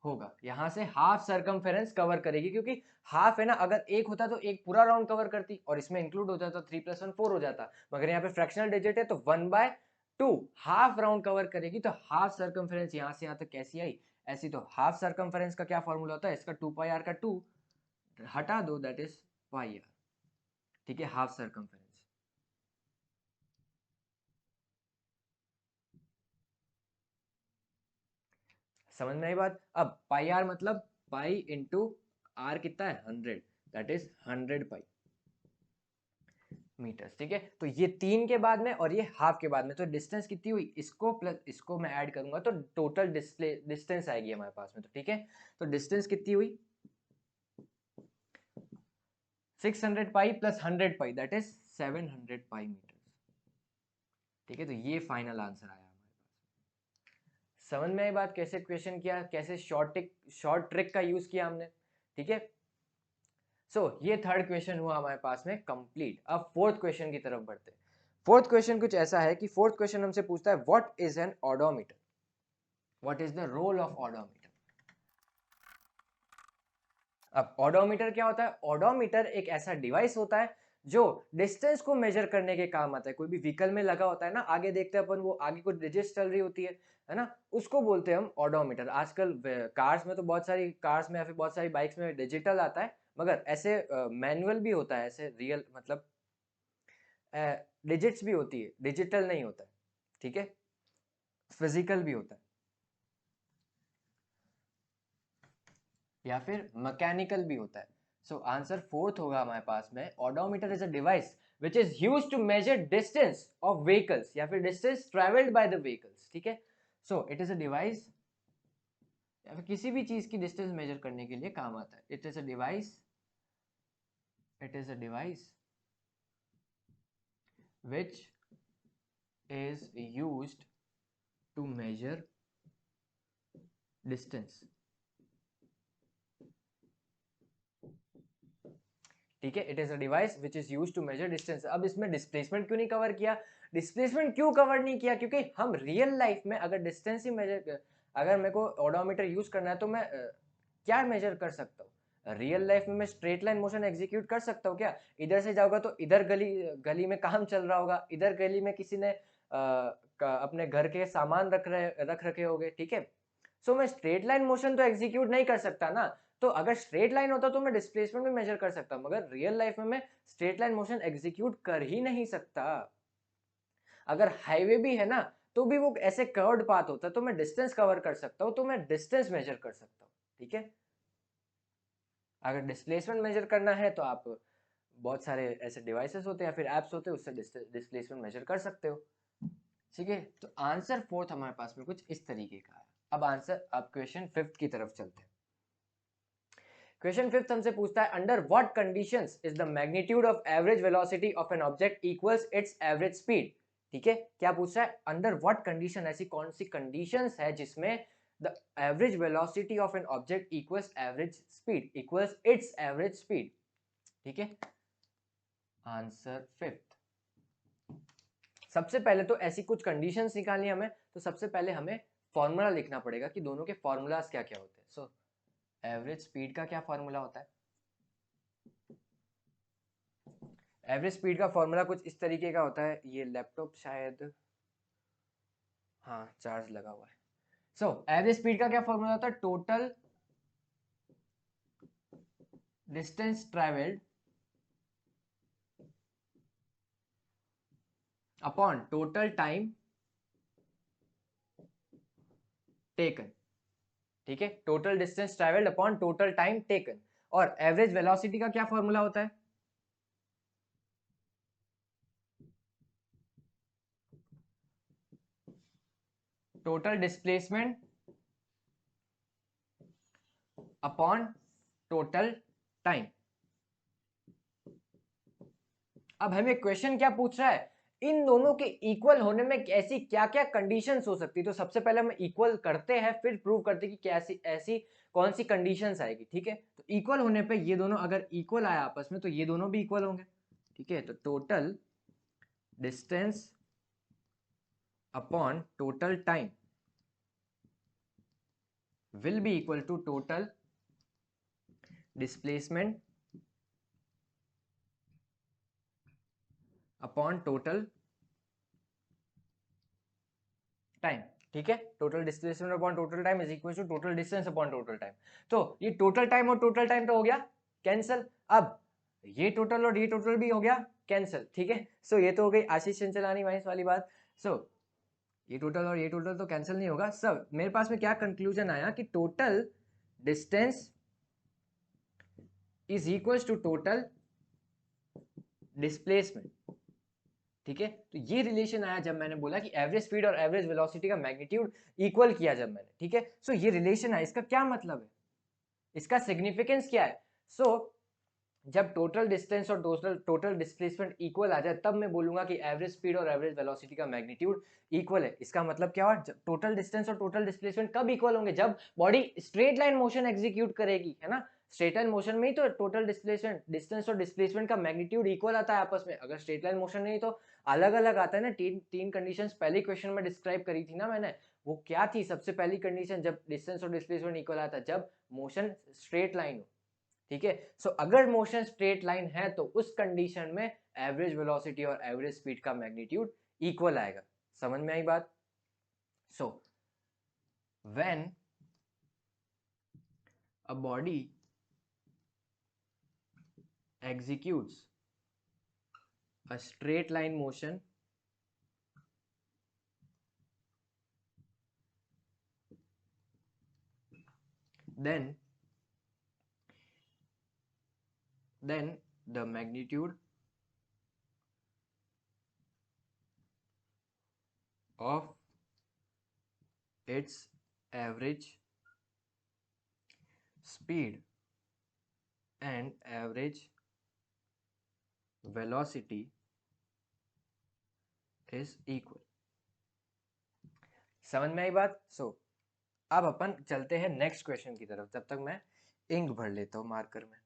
[SPEAKER 1] होगा, यहां से हाफ सरकमफेरेंस कवर करेगी, क्योंकि हाफ है ना, अगर एक होता तो एक पूरा राउंड कवर करती और इसमें इंक्लूड हो जाता, 3 + 1 4 हो जाता, मगर यहाँ पे फ्रैक्शनल डिजिट है तो 1/2 हाफ राउंड कवर करेगी। तो हाफ सरकमफेरेंस यहां से यहां तक कैसी आई, ऐसी। तो हाफ सरकमफेरेंस का क्या फॉर्मूला होता है, इसका 2πr का 2 हटा दो, दैट इज πr। ठीक है, हाफ सरकमफेरेंस। समझ में आई बात। अब पाई आर मतलब पाई इंटू आर कितना है, 100, दैट इज 100 पाई। मीटर्स, ठीक है। तो ये 3 के बाद में और ये हाफ के बाद में, तो डिस्टेंस कितनी हुई, इसको प्लस इसको मैं ऐड करूंगा तो टोटल डिस्टेंस आएगी हमारे पास में, तो ठीक है। तो डिस्टेंस कितनी हुई 600 pi plus 100 pi, that is 700 pi meters, ठीक है। तो ये फाइनल आंसर आया हमारे पास। समझ में आई बात, कैसे क्वेश्चन किया, कैसे शॉर्ट ट्रिक का यूज किया हमने, ठीक है। सो ये थर्ड क्वेश्चन हुआ हमारे पास में कंप्लीट। अब फोर्थ क्वेश्चन की तरफ बढ़ते हैं। फोर्थ क्वेश्चन कुछ ऐसा है कि फोर्थ क्वेश्चन हमसे पूछता है what is an odometer, what is the role of odometer. अब ओडोमीटर क्या होता है, ओडोमीटर एक ऐसा डिवाइस होता है जो डिस्टेंस को मेजर करने के काम आता है। कोई भी व्हीकल में लगा होता है ना, आगे देखते हैं अपन, वो आगे कुछ डिजिट्स चल रही होती है ना, उसको बोलते हैं हम ओडोमीटर। आजकल कार्स में तो बहुत सारी कार्स में या फिर बहुत सारी बाइक्स में डिजिटल आता है, मगर ऐसे मैनुअल भी होता है, ऐसे रियल मतलब डिजिट्स भी होती है, डिजिटल नहीं होता है, ठीक है, फिजिकल भी होता है, या फिर मैकेनिकल भी होता है। सो आंसर फोर्थ होगा हमारे पास में, odometer is a device which is used to measure distance of vehicles या फिर distance travelled by the vehicles, ठीक है। So it is a device, या फिर किसी भी चीज की डिस्टेंस मेजर करने के लिए काम आता है। It is a device, it is a device which is used to measure distance, ठीक है। It is a device which is used to measure distance. अब इसमें डिस्प्लेसमेंट क्यों नहीं कवर किया, डिस्प्लेसमेंट क्यों कवर नहीं किया, क्योंकि हम रियल लाइफ में अगर डिस्टेंस ही मेजर, अगर मेरे को ओडोमीटर यूज करना है तो मैं क्या मेजर कर सकता हूँ रियल लाइफ में, मैं स्ट्रेट लाइन मोशन एग्जीक्यूट कर सकता हूँ क्या, इधर से जाऊंगा तो इधर गली गली में काम चल रहा होगा, इधर गली में किसी ने अपने घर के सामान रख रखे होंगे, ठीक है। सो मैं स्ट्रेट लाइन मोशन तो एग्जीक्यूट नहीं कर सकता ना। तो अगर स्ट्रेट लाइन होता तो मैं डिस्प्लेसमेंट भी मेजर कर सकता, मगर रियल लाइफ में मैं स्ट्रेट लाइन मोशन एग्जीक्यूट कर ही नहीं सकता। अगर हाईवे भी है ना, तो भी वो ऐसे कर्व्ड पाथ होता है, तो मैं डिस्टेंस कवर कर सकता हूँ, तो मैं डिस्टेंस मेजर कर सकता हूँ, ठीक है। अगर डिस्प्लेसमेंट मेजर करना है तो आप बहुत सारे ऐसे डिवाइसेस होते हैं या फिर एप्स होते हैं, उससे डिस्प्लेसमेंट मेजर कर सकते हो, ठीक है। तो आंसर फोर्थ हमारे पास में कुछ इस तरीके का है। अब क्वेश्चन फिफ्थ की तरफ चलते हैं। क्वेश्चन फिफ्थ हमसे पूछता है under what conditions is the magnitude of average velocity of an object equals it's average speed, ठीक है। क्या पूछ रहा है, अंडर व्हाट कंडीशन, ऐसी कौन सी कंडीशंस है जिसमें the average velocity of an object equals average speed, equals it's average speed, ठीक है। आंसर फिफ्थ, सबसे पहले तो ऐसी कुछ कंडीशंस निकालनी है हमें, तो सबसे पहले हमें फॉर्मूला लिखना पड़ेगा कि दोनों के फॉर्मूलाज क्या क्या होते हैं। सो एवरेज स्पीड का क्या फॉर्मूला होता है, एवरेज स्पीड का फॉर्मूला कुछ इस तरीके का होता है, ये लैपटॉप शायद, हाँ चार्ज लगा हुआ है। सो एवरेज स्पीड का क्या फॉर्मूला होता है, total distance travelled upon total time taken, ठीक है। Total distance travelled upon total time taken. और एवरेज वेलोसिटी का क्या फॉर्मूला होता है, total displacement upon total time. अब हमें क्वेश्चन क्या पूछ रहा है, इन दोनों के इक्वल होने में ऐसी क्या क्या कंडीशंस हो सकती है। तो सबसे पहले हम इक्वल करते हैं, फिर प्रूव करते हैं कि कैसी ऐसी कौन सी कंडीशंस आएगी, ठीक है। तो इक्वल होने पे ये दोनों अगर इक्वल आया आपस में तो ये दोनों भी इक्वल होंगे, ठीक है। तो total distance upon total time will be equal to total displacement upon total time, ठीक है। Total displacement upon total time is equal to total distance upon total time. तो ये टोटल टाइम और टोटल टाइम तो हो गया cancel. अब ये टोटल और ये टोटल भी हो गया कैंसिल, ठीक है। सो ये तो हो गई आशीष चंचलानी वाइस वाली बात। सो ये टोटल और ये टोटल तो कैंसिल नहीं होगा। सब मेरे पास में क्या कंक्लूजन आया कि total distance is equal to total displacement, ठीक है, तो ये रिलेशन आया जब मैंने बोला कि एवरेज स्पीड और एवरेज वेलोसिटी का मैग्नीट्यूड इक्वल किया जब मैंने, ठीक है। सो ये रिलेशन है, इसका क्या मतलब है, इसका सिग्निफिकेंस क्या है। सो जब टोटल डिस्टेंस और टोटल डिस्प्लेसमेंट इक्वल आ जाए तब मैं बोलूंगा कि एवरेज स्पीड और एवरेज वेलोसिटी का मैग्नीट्यूड इक्वल है। इसका मतलब क्या हुआ, टोटल डिस्टेंस और टोटल डिस्प्लेसमेंट कब इक्वल होंगे, जब body straight line motion execute करेगी, है ना। स्ट्रेट लाइन मोशन में ही तो टोटल डिस्प्लेसमेंट, डिस्टेंस और डिस्प्लेसमेंट का मैग्नीट्यूड इक्वल आता है आपस में। अगर स्ट्रेट लाइन मोशन नहीं तो अलग अलग आता है ना। तीन कंडीशंस पहले क्वेश्चन में डिस्क्राइब करी थी ना मैंने। वो क्या थी, सबसे पहली कंडीशन जब डिस्टेंस और डिस्प्लेसमेंट इक्वल आता है, जब मोशन स्ट्रेट लाइन हो, ठीक है। सो अगर मोशन स्ट्रेट लाइन है तो उस कंडीशन में एवरेज वेलोसिटी और एवरेज स्पीड का मैग्नीट्यूड इक्वल आएगा। समझ में आई बात। So when a body executes a straight line motion then the magnitude of its average speed and average velocity is equal। समझ में आई बात। अब अपन चलते हैं नेक्स्ट क्वेश्चन की तरफ, तब तक मैं इंक भर लेता हूं मार्कर में।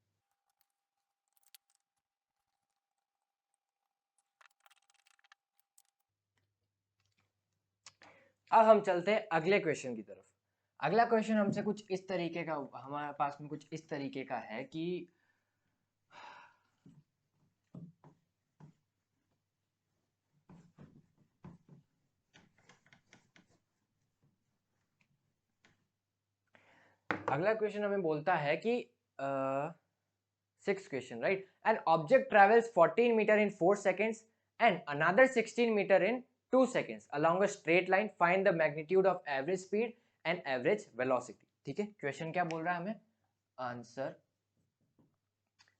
[SPEAKER 1] अब हम चलते हैं अगले क्वेश्चन की तरफ। अगला क्वेश्चन हमसे कुछ इस तरीके का, हमारे पास में कुछ इस तरीके का है कि अगला क्वेश्चन हमें बोलता है कि six question, right. An object travels 14 meter in 4 seconds and another 16 meter in 2 seconds along a straight line, find the magnitude of average speed and average velocity. ठीक है, क्वेश्चन क्या बोल रहा है हमें, आंसर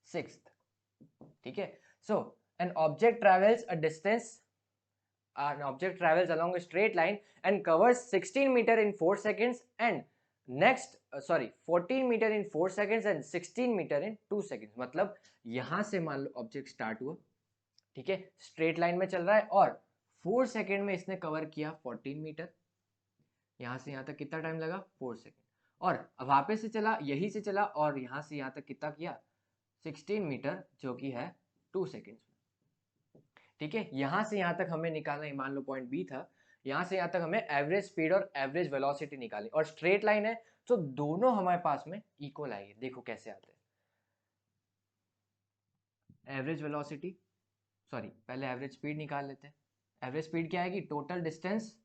[SPEAKER 1] सिक्स्थ। ठीक है, so an object travels a distance, an object travels along a straight line and covers 16 meter in 4 seconds and next 14 meter in 4 seconds and 16 meter in 2 seconds। मतलब यहां से मान लो ऑब्जेक्ट स्टार्ट हुआ, ठीक है, straight line में चल रहा है और 4 सेकेंड में इसने कवर किया 14 मीटर। यहां से यहां तक कितना टाइम लगा, 4 सेकेंड। और वापस से चला, यही से चला और यहां से यहां तक कितना किया, 16 मीटर, जो कि है 2 सेकेंड। ठीक है, यहां से यहां तक हमें निकालना है, मान लो पॉइंट बी था, यहां से यहां तक हमें एवरेज स्पीड और एवरेज वेलोसिटी निकाली और स्ट्रेट लाइन है तो दोनों हमारे पास में इक्वल आएगी। देखो कैसे आते हैं, एवरेज वेलोसिटी, सॉरी पहले एवरेज स्पीड निकाल लेते हैं। एवरेज स्पीड क्या आएगी, total distance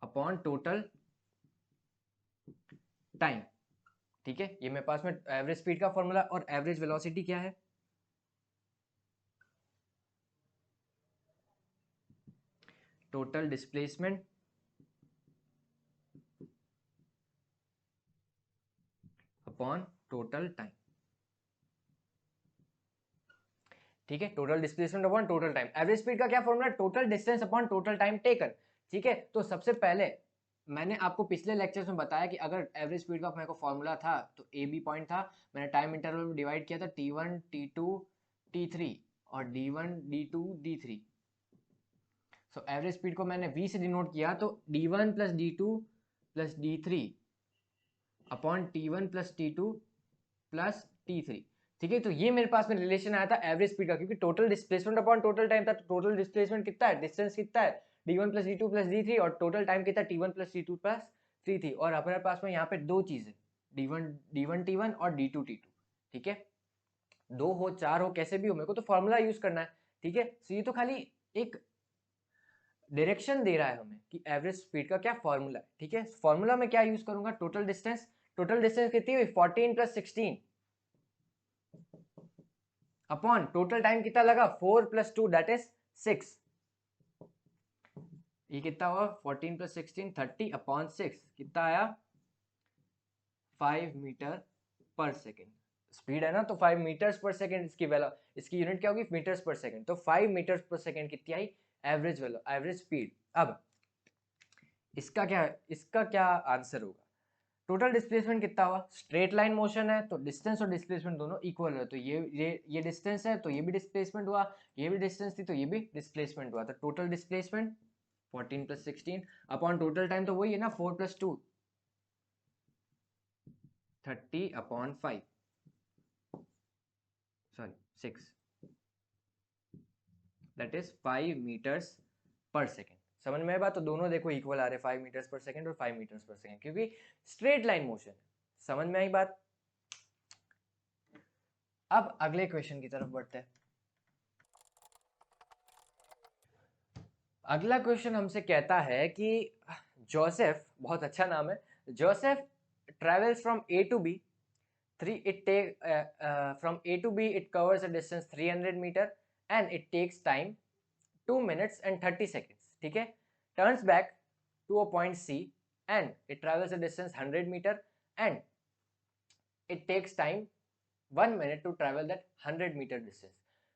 [SPEAKER 1] upon total time. ठीक है, ये मेरे पास में एवरेज स्पीड का फॉर्मूला। और एवरेज वेलोसिटी क्या है, total displacement upon total time. ठीक है, total displacement upon total time. Average speed का क्या formula, total distance upon total time taken. ठीक है, तो सबसे पहले मैंने आपको पिछले लेक्चर्स में बताया कि अगर एवरेज स्पीड का मेरे को फॉर्मूला था तो ए बी पॉइंट था, मैंने टाइम इंटरवल में डिवाइड किया था T1 T2 T3 और D1 D2 D3। So average speed को मैंने V से डिनोट किया, तो D1 plus D2 plus D3 upon T1 plus T2 plus T3। ठीक है, तो ये मेरे पास में रिलेशन आया था एवरेज स्पीड का, क्योंकि total displacement upon total time था। टोटल डिस्प्लेसमेंट कितना है, डिस्टेंस कितना है, D1 plus D2 plus D3, और टोटल टाइम कितना, T1 plus T2 plus T3। और हमारे पास में यहाँ पे दो चीजें, D1 T1 और D2 T2। ठीक है, दो हो चार हो कैसे भी हो, मेरे को तो फॉर्मूला यूज करना है। ठीक है, सो ये तो खाली एक डायरेक्शन दे रहा है हमें कि एवरेज स्पीड का क्या फॉर्मूला है। ठीक है, फॉर्मूला में क्या यूज करूंगा, टोटल डिस्टेंस। टोटल डिस्टेंस कितनी हुई, 14 प्लस 16 अपॉन टोटल टाइम कितना लगा, 4 प्लस 2 दैट इज 6। ये कितना हुआ, 14 प्लस 16 30 अपॉन 6 कितना आया, 5 मीटर पर सेकेंड। स्पीड है ना, तो 5 मीटर्स पर सेकेंड इसकी यूनिट क्या होगी, मीटर्स पर सेकेंड। तो 5 मीटर्स पर सेकेंड कितनी आई, एवरेज स्पीड। अब इसका क्या आंसर होगा, टोटल डिस्प्लेसमेंट कितना हुआ, स्ट्रेट लाइन मोशन है तो डिस्टेंस और डिस्प्लेसमेंट दोनों इक्वल है, तो ये डिस्टेंस है तो ये भी डिस्प्लेसमेंट हुआ, ये भी डिस्टेंस थी तो ये भी डिस्प्लेसमेंट हुआ, तो total displacement 14 + 16 upon total time, तो वही है ना 4 + 2 30/5 sorry 6, that is 5 metres per second. समझ में आया बात, तो दोनों देखो इक्वल आ रहे, 5 मीटर्स पर सेकेंड और 5 मीटर्स पर सेकेंड, क्योंकि स्ट्रेट लाइन मोशन है। समझ में आई बात। अब अगले क्वेश्चन की तरफ बढ़ते हैं। अगला क्वेश्चन हमसे कहता है कि जोसेफ, बहुत अच्छा नाम है, Joseph travels from A to B, from A to B it covers a distance 300 meter and it takes time 2 minutes and 30 seconds, ठीक है, turns back to a point C and it travels a distance 100 meter and it takes time 1 minute to travel that 100 meter distance.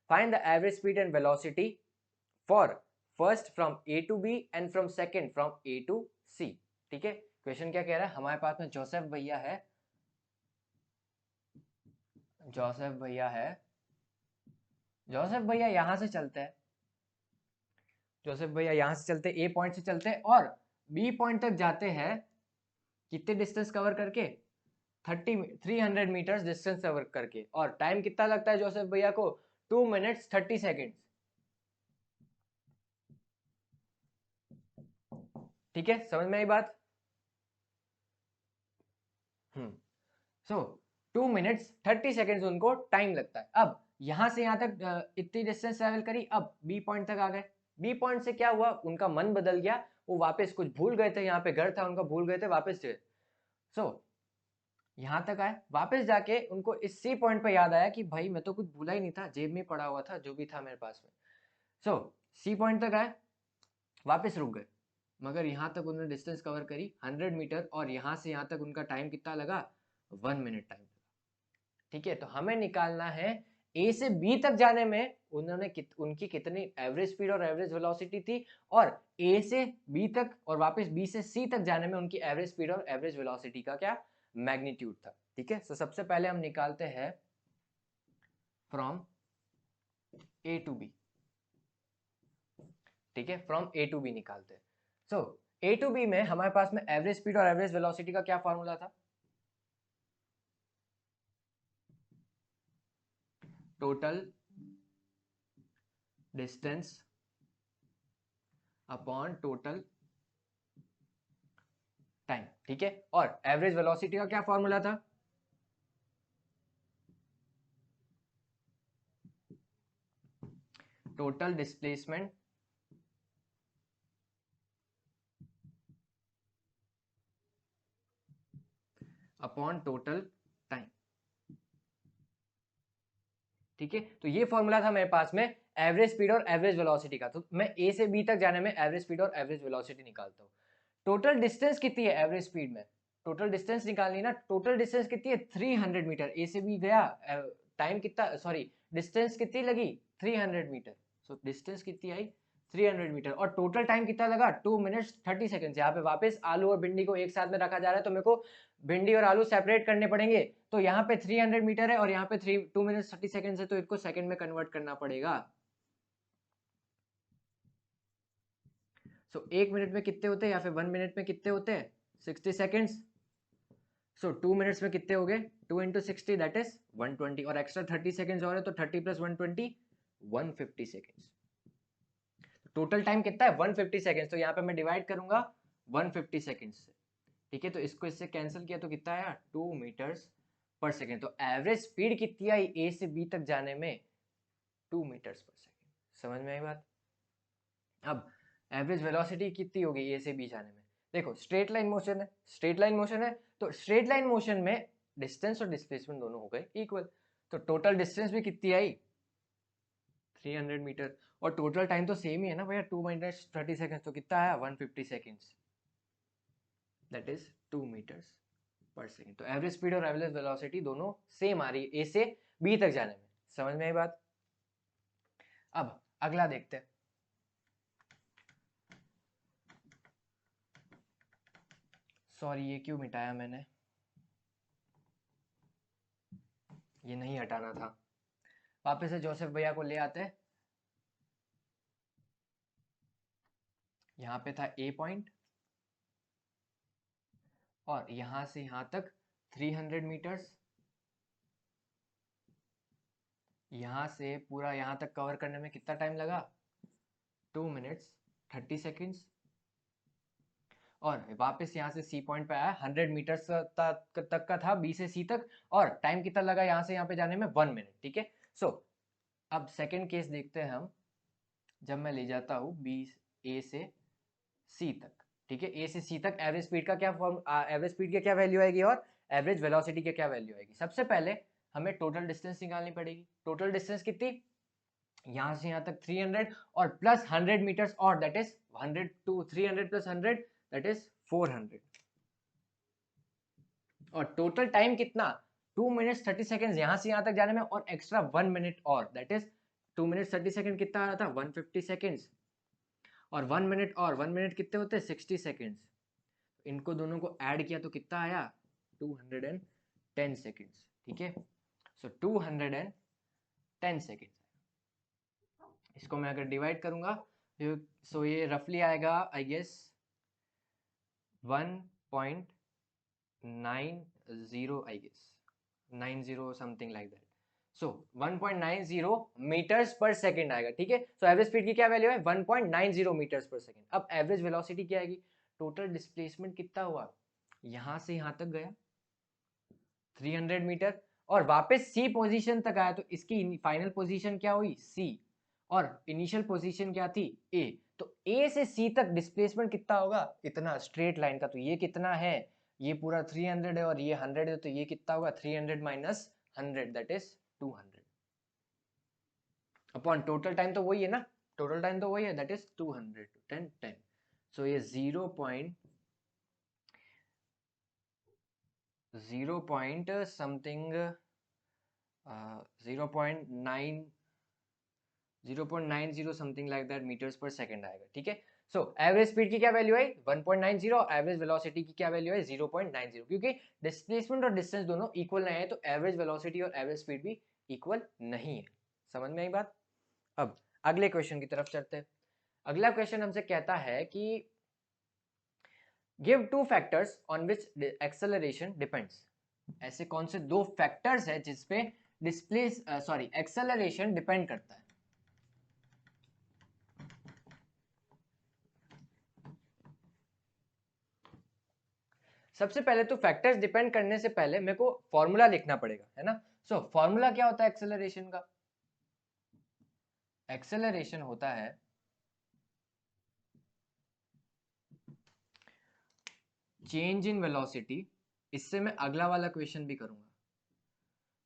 [SPEAKER 1] Find the average speed and velocity for first from A to B and from second from A to C, ठीक है। Question क्या कह रहा है, हमारे पास में Joseph भैया है, जोसेफ भैया यहां से चलते हैं, जोसेफ भैया यहां से चलते ए पॉइंट से चलते हैं और बी पॉइंट तक जाते हैं, कितने डिस्टेंस कवर करके, 300 मीटर्स डिस्टेंस कवर करके, और टाइम कितना लगता है जोसेफ भैया को, 2 मिनट्स 30 सेकेंड्स, ठीक है, समझ में आई बात। सो 2 मिनट्स 30 सेकेंड्स उनको टाइम लगता है। अब यहां से यहां तक इतनी डिस्टेंस ट्रेवल करी, अब बी पॉइंट तक आ गए, बी पॉइंट से क्या हुआ, उनका मन बदल गया, वो वापस कुछ भूल गए थे, यहाँ पे घर था उनका, भूल गए थे, वापस गए। सो यहां तक आए, वापस जाके उनको इस सी पॉइंट पे याद आया कि भाई मैं तो कुछ भूला ही नहीं था, जेब में पड़ा हुआ था जो भी था मेरे पास में। सो सी पॉइंट तक आए, वापस रुक गए, मगर यहाँ तक उन्होंने डिस्टेंस कवर करी 100 मीटर और यहाँ से यहाँ तक उनका टाइम कितना लगा, 1 मिनट टाइम, ठीक है। तो हमें निकालना है ए से बी तक जाने में उनकी कितनी एवरेज स्पीड और एवरेज वेलोसिटी थी, और ए से बी तक और वापस बी से सी तक जाने में उनकी एवरेज स्पीड और एवरेज वेलोसिटी का क्या मैग्नीट्यूड था, ठीक है। तो सबसे पहले हम निकालते हैं फ्रॉम ए टू बी, ठीक है, फ्रॉम ए टू बी निकालते हैं। सो ए टू बी में हमारे पास में एवरेज स्पीड और एवरेज वेलोसिटी का क्या फॉर्मूला था, total distance upon total time, ठीक है। और एवरेज वेलोसिटी का क्या फॉर्मूला था, total displacement upon total time, ठीक है। तो ये फॉर्मूला था मेरे पास में एवरेज स्पीड और एवरेज वेलोसिटी का। तो मैं ए से बी तक जाने में एवरेज स्पीड और एवरेज वेलोसिटी निकालता हूँ। टोटल डिस्टेंस कितनी है एवरेज स्पीड में, टोटल डिस्टेंस निकालनी ना, टोटल डिस्टेंस कितनी है 300 मीटर, ए से बी गया, टाइम कितना, सॉरी डिस्टेंस कितनी लगी 300 मीटर, सो डिस्टेंस कितनी आई 300 मीटर, और टोटल टाइम कितना लगा 2 मिनट्स 30 सेकंड्स। यहाँ पे वापस आलू और भिंडी को एक साथ में रखा जा रहा है, तो मेरे को भिंडी और आलू सेपरेट करने पड़ेंगे, तो यहाँ पे 300 मीटर है और यहाँ पे 2 मिनट्स 30 सेकंड्स है, तो इसको सेकंड में कन्वर्ट करना पड़ेगा। सो 1 मिनट में कितने होते हैं या फिर 1 मिनट में कितने होते हैं 60 सेकंड्स, सो 2 मिनट्स में कितने हो गए 2 इंटू 60 दैट इज 120, और एक्स्ट्रा 30 सेकंड्स और है तो 30 + 120 150 सेकंड्स। टोटल टाइम कितना है 150 सेकंड्स, तो यहाँ पे मैं डिवाइड करूंगा 150 सेकंड्स से, ठीक है। तो इसको इससे कैंसिल किया तो कितना आया 2 मीटर्स पर सेकंड। तो एवरेज स्पीड कितनी आई ए से बी तक जाने में 2 मीटर्स पर सेकंड। समझ में आई बात। अब एवरेज वेलोसिटी कितनी होगी ए से बी जाने में, देखो स्ट्रेट लाइन मोशन है, स्ट्रेट लाइन मोशन है, तो स्ट्रेट लाइन मोशन में डिस्टेंस और डिस्प्लेसमेंट दोनों हो गए इक्वल, तो टोटल डिस्टेंस भी कितनी आई 300 मीटर, और टोटल टाइम तो सेम ही है ना भैया 2 मिनट्स 30 सेकंड्स, तो कितना आया 150 seconds, that is 2 metres per second. तो एवरेज स्पीड और एवरेज वेलोसिटी दोनों सेम आ रही है ए से बी तक जाने में। समझ में आई बात? अब अगला देखते हैं। सॉरी, ये क्यों मिटाया मैंने, ये नहीं हटाना था। वापस से जोसेफ भैया को ले आते हैं। यहाँ पे था ए पॉइंट और यहाँ से यहाँ तक 300 मीटर्स। यहाँ से पूरा यहाँ तक कवर करने में कितना टाइम लगा? 2 मिनट्स 30 सेकेंड्स। और वापस यहाँ से सी पॉइंट पे आया, 100 मीटर्स तक का था, बी से सी तक, और टाइम कितना लगा यहाँ से यहाँ पे जाने में? 1 मिनट। ठीक है, सो अब सेकेंड केस देखते हैं हम। जब मैं ले जाता हूँ बी ए से सी तक, ठीक है, ए से सी तक, एवरेज स्पीड का क्या एवरेज स्पीड की क्या वैल्यू आएगी और एवरेज वेलोसिटी की क्या वैल्यू आएगी? सबसे पहले हमें टोटल डिस्टेंस निकालनी पड़ेगी। टोटल डिस्टेंस कितनी? यहाँ से यहाँ तक 300 और प्लस 100 मीटर्स, और that is 100 to 300 plus 100 that is 400। और टोटल टाइम कितना? 2 मिनट्स 30 सेकेंड्स यहाँ से यहाँ तक जाने में, और एक्स्ट्रा 1 मिनट और, दैट इज 2 मिनट्स 30 सेकेंड कितना आ रहा था? 150 सेकेंड्स। और 1 मिनट और 1 मिनट कितने होते हैं? 60 सेकेंड्स। इनको दोनों को ऐड किया तो कितना आया? 210 सेकेंड्स। ठीक है, सो 210 सेकेंड्स। इसको मैं अगर डिवाइड करूंगा सो ये रफली आएगा I guess 1.90 I guess 90 something like that. So 1.90 metres per second आएगा। ठीक है, सो एवरेज स्पीड की क्या वैल्यू है? 1.90 मीटर्स पर सेकेंड। अब एवरेज वेलोसिटी क्या आएगी? टोटल डिस्प्लेसमेंट कितना हुआ? यहां से यहां तक गया 300 मीटर और वापस सी पोजीशन तक आया, तो इसकी फाइनल पोजीशन क्या हुई? सी, और इनिशियल पोजीशन क्या थी? ए। तो ए से सी तक डिस्प्लेसमेंट कितना होगा? इतना स्ट्रेट लाइन का। तो ये कितना है? ये पूरा 300 है और ये 100 है, तो ये कितना होगा? 300 minus 100 that is 200 upon total time. तो वही है ना, टोटल टाइम तो वही है, दैट इज 200 10 10। सो ये 0 point something 0.90 something like that metres per second आएगा। ठीक है, सो एवरेज स्पीड की क्या वैल्यू आई? 1.90, और एवरेज वेलोसिटी की क्या वैल्यू है? 0.90, क्योंकि डिस्प्लेसमेंट और डिस्टेंस दोनों इक्वल नहीं है, तो एवरेज वेलोसिटी और एवरेज स्पीड भी इक्वल नहीं है। समझ में आई बात? अब अगले क्वेश्चन की तरफ चलते हैं। अगला क्वेश्चन हमसे कहता है कि give 2 factors on which acceleration depends. ऐसे कौन से 2 फैक्टर्स है जिसपे एक्सेलरेशन डिपेंड करता है? सबसे पहले तो फैक्टर्स डिपेंड करने से पहले मेरे को फॉर्मूला लिखना पड़ेगा, है ना। सो फॉर्मूला क्या होता है एक्सेलरेशन का? एक्सेलरेशन होता है चेंज इन वेलोसिटी। इससे मैं अगला वाला क्वेश्चन भी करूंगा।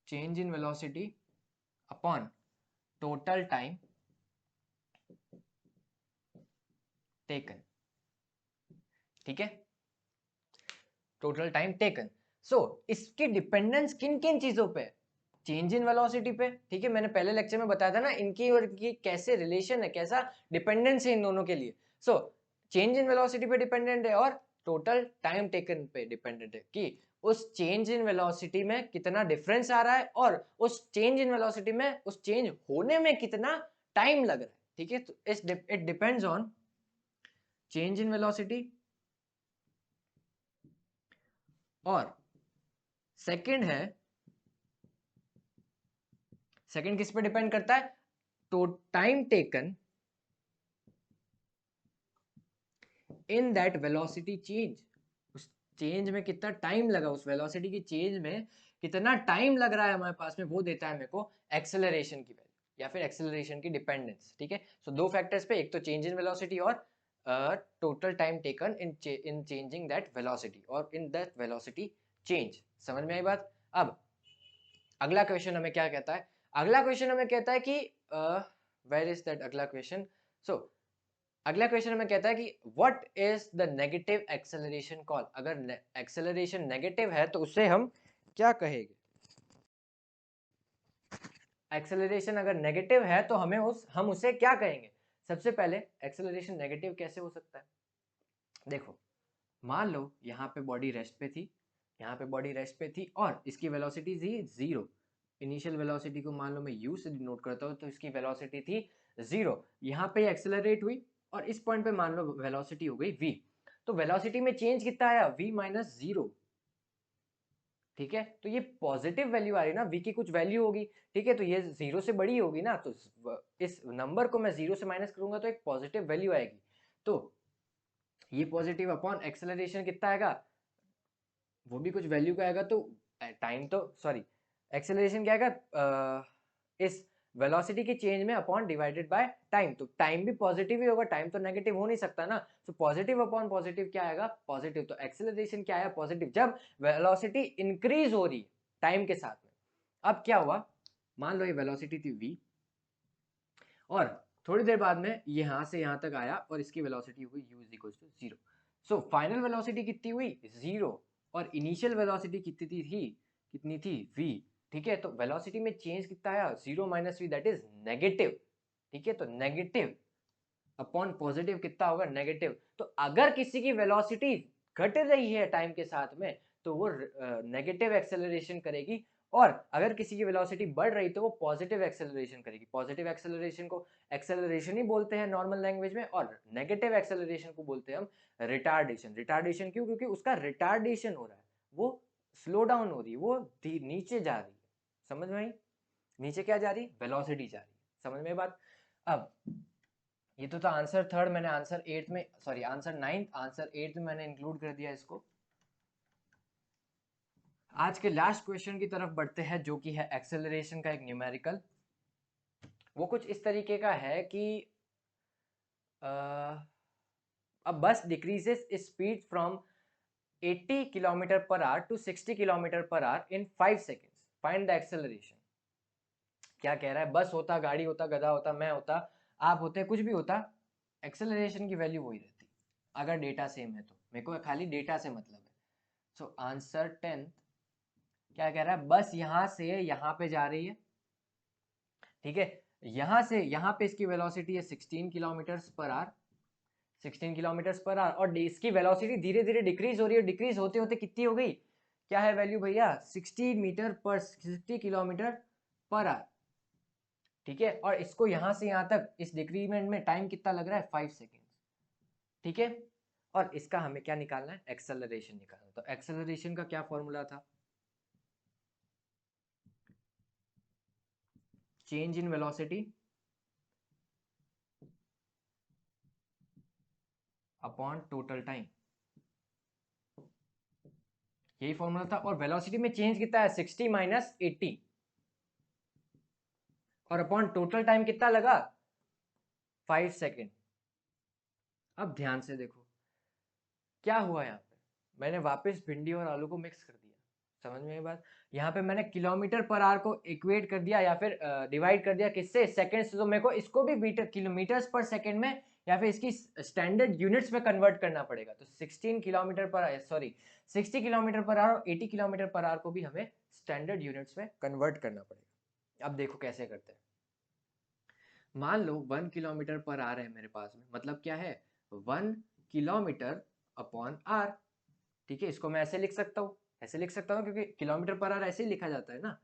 [SPEAKER 1] Change in velocity upon total time taken. ठीक है, टोटल टाइम टेकन। सो इसकी डिपेंडेंस किन किन चीजों पे? चेंज इन वेलोसिटी पे। ठीक है, मैंने पहले लेक्चर में बताया था ना इनकी और की कैसे रिलेशन है, कैसा डिपेंडेंस है इन दोनों के लिए। सो चेंज इन वेलोसिटी पे डिपेंडेंट है और टोटल टाइम टेकन पे डिपेंडेंट है कि उस चेंज इन वेलोसिटी में कितना डिफरेंस आ रहा है और उस चेंज इन वेलोसिटी में उस चेंज होने में कितना टाइम लग रहा है। ठीक है, तो it depends on change in velocity, और सेकंड है, सेकंड किस पे डिपेंड करता है? तो time taken in that velocity change. उस चेंज में कितना टाइम लगा, उस वेलोसिटी की चेंज में कितना टाइम लग रहा है हमारे पास में, वो देता है मेरे को एक्सेलरेशन की वैल्यू या फिर एक्सेलरेशन की डिपेंडेंस। ठीक है, सो दो फैक्टर्स पे, एक तो चेंज इन वेलोसिटी और total time taken in changing that velocity और इन दैट वेलोसिटी चेंज। समझ में आई बात? अब अगला क्वेश्चन हमें क्या कहता है? अगला क्वेश्चन हमें कहता है कि वेयर इज दैट अगला क्वेश्चन? सो अगला क्वेश्चन हमें कहता है कि what is the negative acceleration call. अगर एक्सेलरेशन नेगेटिव है तो उसे हम क्या कहेंगे। एक्सेलरेशन अगर नेगेटिव है तो हम उसे क्या कहेंगे। सबसे पहले एक्सेलरेशन नेगेटिव कैसे हो सकता है। देखो मान लो यहाँ पे बॉडी रेस्ट पे थी, यहाँ पे बॉडी रेस्ट पे थी और इसकी वेलोसिटी थी 0। इनिशियल वेलोसिटी को मान लो मैं u से डिनोट करता हूँ तो इसकी वेलोसिटी थी 0। यहाँ पे एक्सेलरेट हुई और इस पॉइंट पे मान लो वेलोसिटी हो गई v। तो वेलोसिटी में चेंज कितना आया v माइनस 0। ठीक है, तो ये पॉजिटिव वैल्यू आ रही है ना, v की कुछ वैल्यू होगी। ठीक है, तो ये 0 से बड़ी होगी ना, तो इस नंबर को मैं 0 से माइनस करूंगा तो एक पॉजिटिव वैल्यू आएगी। तो ये पॉजिटिव अपॉन एक्सेलरेशन कितना आएगा, वो भी कुछ वैल्यू का आएगा। तो टाइम तो सॉरी एक्सेलरेशन क्या आएगा, इस वेलोसिटी की चेंज में अपॉन डिवाइडेड बाय टाइम। तो टाइम भी पॉजिटिव ही होगा, टाइम तो नेगेटिव हो नहीं सकता ना। तो पॉजिटिव अपॉन पॉजिटिव क्या आएगा, पॉजिटिव। तो एक्सेलरेशन क्या आया, पॉजिटिव, जब वेलोसिटी इंक्रीज हो रही है टाइम के साथ में। अब क्या हुआ, मान लो ये वेलोसिटी थी v और थोड़ी देर बाद में यहां से यहां तक आया और इसकी वेलोसिटी हो गई u is equal to 0। So final velocity कितनी हुई 0 और इनिशियल वेलोसिटी कितनी थी v। ठीक है, तो वेलोसिटी में चेंज कितना आया 0 minus v, that is negative. ठीक है, तो नेगेटिव अपॉन पॉजिटिव कितना होगा, नेगेटिव। तो अगर किसी की वेलोसिटी घट रही है टाइम के साथ में तो वो नेगेटिव एक्सेलरेशन करेगी, और अगर किसी की वेलोसिटी बढ़ रही तो वो पॉजिटिव एक्सेलरेशन करेगी। पॉजिटिव एक्सेलरेशन को एक्सेलरेशन ही बोलते हैं नॉर्मल लैंग्वेज में, और नेगेटिव एक्सेलरेशन को बोलते हैं हम रिटार्डेशन। रिटार्डेशन क्यों, क्योंकि उसका रिटार्डेशन हो रहा है, वो स्लो डाउन हो रही है, वो नीचे जा रही है। समझ में आई, नीचे क्या जा रही है, वेलोसिटी जा रही है। समझ में बात। अब ये तो था आंसर थर्ड, मैंने आंसर एट्थ में sorry answer ninth, answer eighth में मैंने इंक्लूड कर दिया इसको। आज के लास्ट क्वेश्चन की तरफ बढ़ते हैं जो कि है एक्सेलरेशन का एक न्यूमेरिकल। वो कुछ इस तरीके का है कि a bus decreases its speed from 80 kilometre per hour to 60 kilometre per hour in 5 seconds, find the acceleration. क्या कह रहा है, बस होता, गाड़ी होता, गधा होता, मैं होता, आप होते, कुछ भी होता, एक्सेलरेशन की वैल्यू वही रहती अगर डेटा सेम है। तो मेरे को खाली डेटा से मतलब है। सो आंसर 10 क्या कह रहा है, बस यहां से यहां पे जा रही है। ठीक है, यहां से यहां पे इसकी वेलोसिटी है 16 kilometre per our, 16 kilometre per our, और इसकी वेलोसिटी धीरे धीरे डिक्रीज हो रही है। डिक्रीज होते होते कितनी हो गई, क्या है वैल्यू भैया, 60 किलोमीटर पर आवर। ठीक है, और इसको यहां से यहां तक इस डिक्रीमेंट में टाइम कितना लग रहा है, 5 सेकेंड। ठीक है, और इसका हमें क्या निकालना है, एक्सेलरेशन निकालना है। तो एक्सेलरेशन का क्या फॉर्मूला था, change in velocity upon total time, यही फॉर्मूला था। और वेलोसिटी में चेंज कितना है, 60 माइनस 80, और अपॉन टोटल टाइम कितना लगा, 5 सेकेंड। अब ध्यान से देखो क्या हुआ, यहाँ पे मैंने वापस भिंडी और आलू को मिक्स कर दिया। समझ में ये बात, यहाँ पे मैंने किलोमीटर पर आवर को इक्वेट कर दिया या फिर डिवाइड कर दिया किससे, सेकंड से। तो मेरे को इसको भी मीटर किलोमीटर्स पर सेकंड में या फिर इसकी स्टैंडर्ड यूनिट्स में कन्वर्ट करना पड़ेगा। तो 16 किलोमीटर पर सॉरी 60 किलोमीटर पर आवर और 80 किलोमीटर पर आवर को भी हमें स्टैंडर्ड यूनिट्स में कन्वर्ट करना पड़ेगा। अब देखो कैसे करते हैं। मान लो 1 किलोमीटर पर आवर है मेरे पास में, मतलब क्या है, 1 किलोमीटर अपॉन आर। ठीक है, इसको मैं ऐसे लिख सकता हूँ, ऐसे लिख सकता हूँ क्योंकि किलोमीटर पर आवर ऐसे ही लिखा जाता है ना।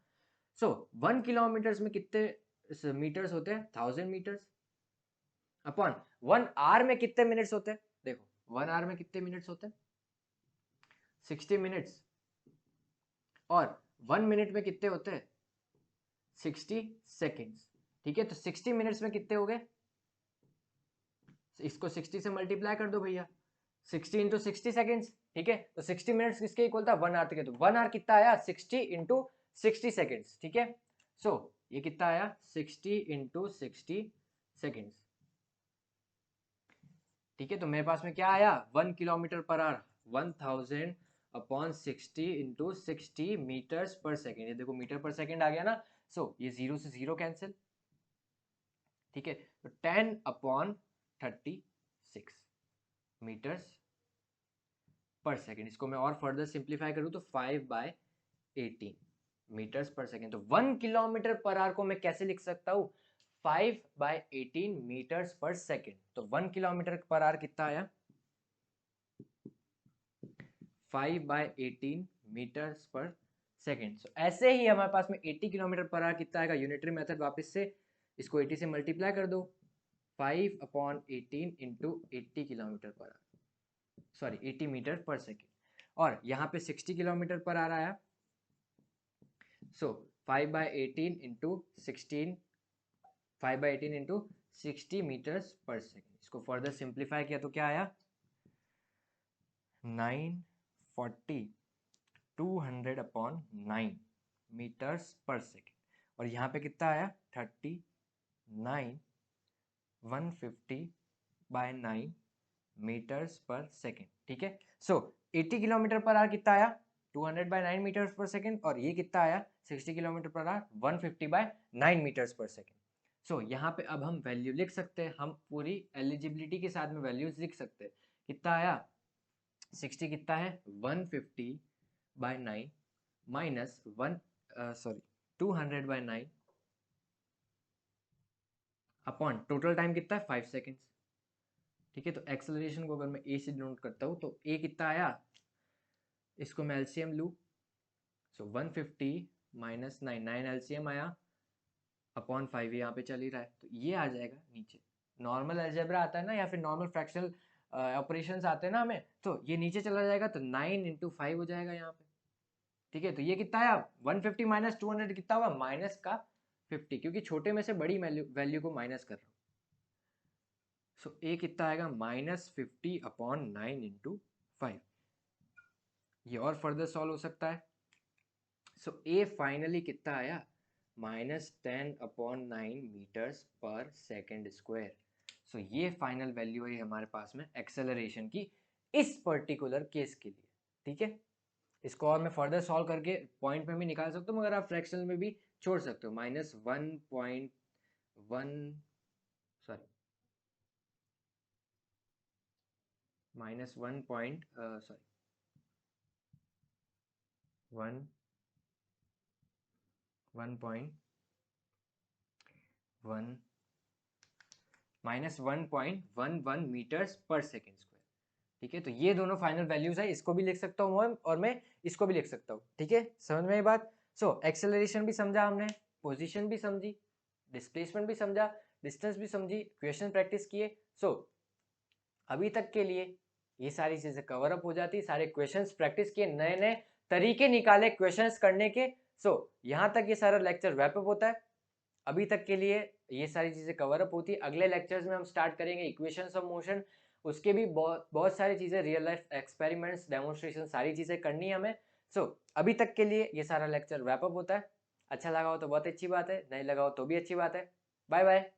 [SPEAKER 1] सो 1 किलोमीटर्स में कितने मीटर्स होते हैं, 1000 मीटर्स, अपॉन 1 आवर में कितने मिनट्स होते हैं। देखो 1 आवर में कितने मिनट्स होते हैं, 60 मिनट्स, और 1 मिनट में कितने होते हैं, 60 सेकेंड्स। ठीक है, तो 60 मिनट्स में कितने हो गए, इसको 60 से मल्टीप्लाई कर दो भैया, 60 इंटू 60 सेकेंड्स। ठीक है, तो 60 मिनट्स किसके इक्वल था, 1 आवर के। तो 1 आवर कितना आया, 60 इंटू 60 सेकेंड्स। ठीक है, सो ये कितना आया, 60 इंटू 60 सेकेंड्स। ठीक है, तो मेरे पास में क्या आया, 1 kilometre per hour 1000 upon 60 into 60 metres per second. ये देखो मीटर पर सेकेंड आ गया ना। सो ये 0 से 0 कैंसिल। ठीक है, तो 10 अपॉन 30 6 मीटर्स पर सेकेंड। इसको मैं और फर्दर सिंप्लीफाई करूँ तो 5/18 मीटर्स पर सेकेंड। तो 1 किलोमीटर पर आवर को मैं कैसे लिख सकता हूँ? 5/18 मीटर्स पर सेकेंड। तो 1 किलोमीटर पर आवर कितना आया? 5/18 मीटर्स पर सेकेंड। सो ऐसे ही हमारे पास में 80 किलोमीटर पर आवर कितना आएगा? यूनिटरी मेथड वापस से इसको 80 से मल्टीप्लाई कर दो। 5/18 into 80 kilometre per hour, sorry 80 metre per second. और यहाँ पे 60 किलोमीटर पर आवर आया। So 5/18 into 16, 5/18 into 60 metres per second. इसको फर्दर सिंप्लीफाई किया तो क्या आया? 940 200/9 मीटर्स पर सेकेंड। और यहाँ पे कितना आया? 39 150/9 मीटर्स पर सेकेंड। ठीक है। सो 80 किलोमीटर पर आवर कितना आया? 200/9 मीटर्स पर सेकेंड। और ये कितना आया? 60 kilometre per our 150/9 metres per second. सो यहाँ पे अब हम वैल्यू लिख सकते हैं, हम पूरी एलिजिबिलिटी के साथ में वैल्यूज लिख सकते हैं। कितना आया? 60 कितना है? 150/9 माइनस 200/9 अपॉन टोटल टाइम कितना है? 5 सेकेंड्स। ठीक है। तो एक्सेलरेशन को अगर मैं ए से डिनोट करता हूँ तो ए कितना आया? इसको मैं एलसीएम लूँ। सो 150 माइनस 9 एलसीएम आया अपॉन 5 यहाँ पे चल ही रहा है, तो ये आ जाएगा नीचे। नॉर्मल अलजेब्रा आता है ना, या फिर नॉर्मल फ्रैक्शनल ऑपरेशंस आते हैं ना हमें, तो ये नीचे चला जाएगा तो 9 इंटू 5 हो जाएगा यहाँ पे। ठीक है। तो ये कितना आया? 150 माइनस 200 कितना होगा? माइनस का 50, क्योंकि छोटे में से बड़ी वैल्यू को माइनस कर रहा हूँ। सो ए कितना आएगा? -50/9 इंटू 5। ये और फर्दर सॉल्व हो सकता है। सो ए फाइनली कितना आया? -10/9 मीटर्स पर सेकेंड स्क्वायर। सो ये फाइनल वैल्यू है हमारे पास में एक्सेलरेशन की इस पर्टिकुलर केस के लिए। ठीक है। इसको और मैं फर्दर सॉल्व करके पॉइंट में भी निकाल सकता हूँ, मगर आप फ्रैक्शनल में भी छोड़ सकते हो। -1.1 sorry -1 point sorry 1.11 metres per second square. ठीक है। तो ये दोनों फाइनल वैल्यूज है, इसको भी लिख सकता हूँ और मैं इसको भी लिख सकता हूँ। ठीक है। समझ में ये बात? सो एक्सेलरेशन भी समझा हमने, पोजीशन भी समझी, डिस्प्लेसमेंट भी समझा, डिस्टेंस भी समझी, क्वेश्चन प्रैक्टिस किए। सो अभी तक के लिए ये सारी चीजें कवर अप हो जाती, सारे क्वेश्चंस प्रैक्टिस किए, नए नए तरीके निकाले क्वेश्चंस करने के। सो यहाँ तक ये सारा लेक्चर रैप अप होता है। अभी तक के लिए ये सारी चीजें कवर अप होती है। अगले लेक्चर्स में हम स्टार्ट करेंगे इक्वेशंस ऑफ मोशन, उसके भी बहुत सारी चीजें, रियल लाइफ एक्सपेरिमेंट्स, डेमोन्स्ट्रेशन, सारी चीजें करनी है हमें। सो अभी तक के लिए ये सारा लेक्चर रैप अप होता है। अच्छा लगा हो तो बहुत अच्छी बात है, नहीं लगा हो तो भी अच्छी बात है। Bye bye.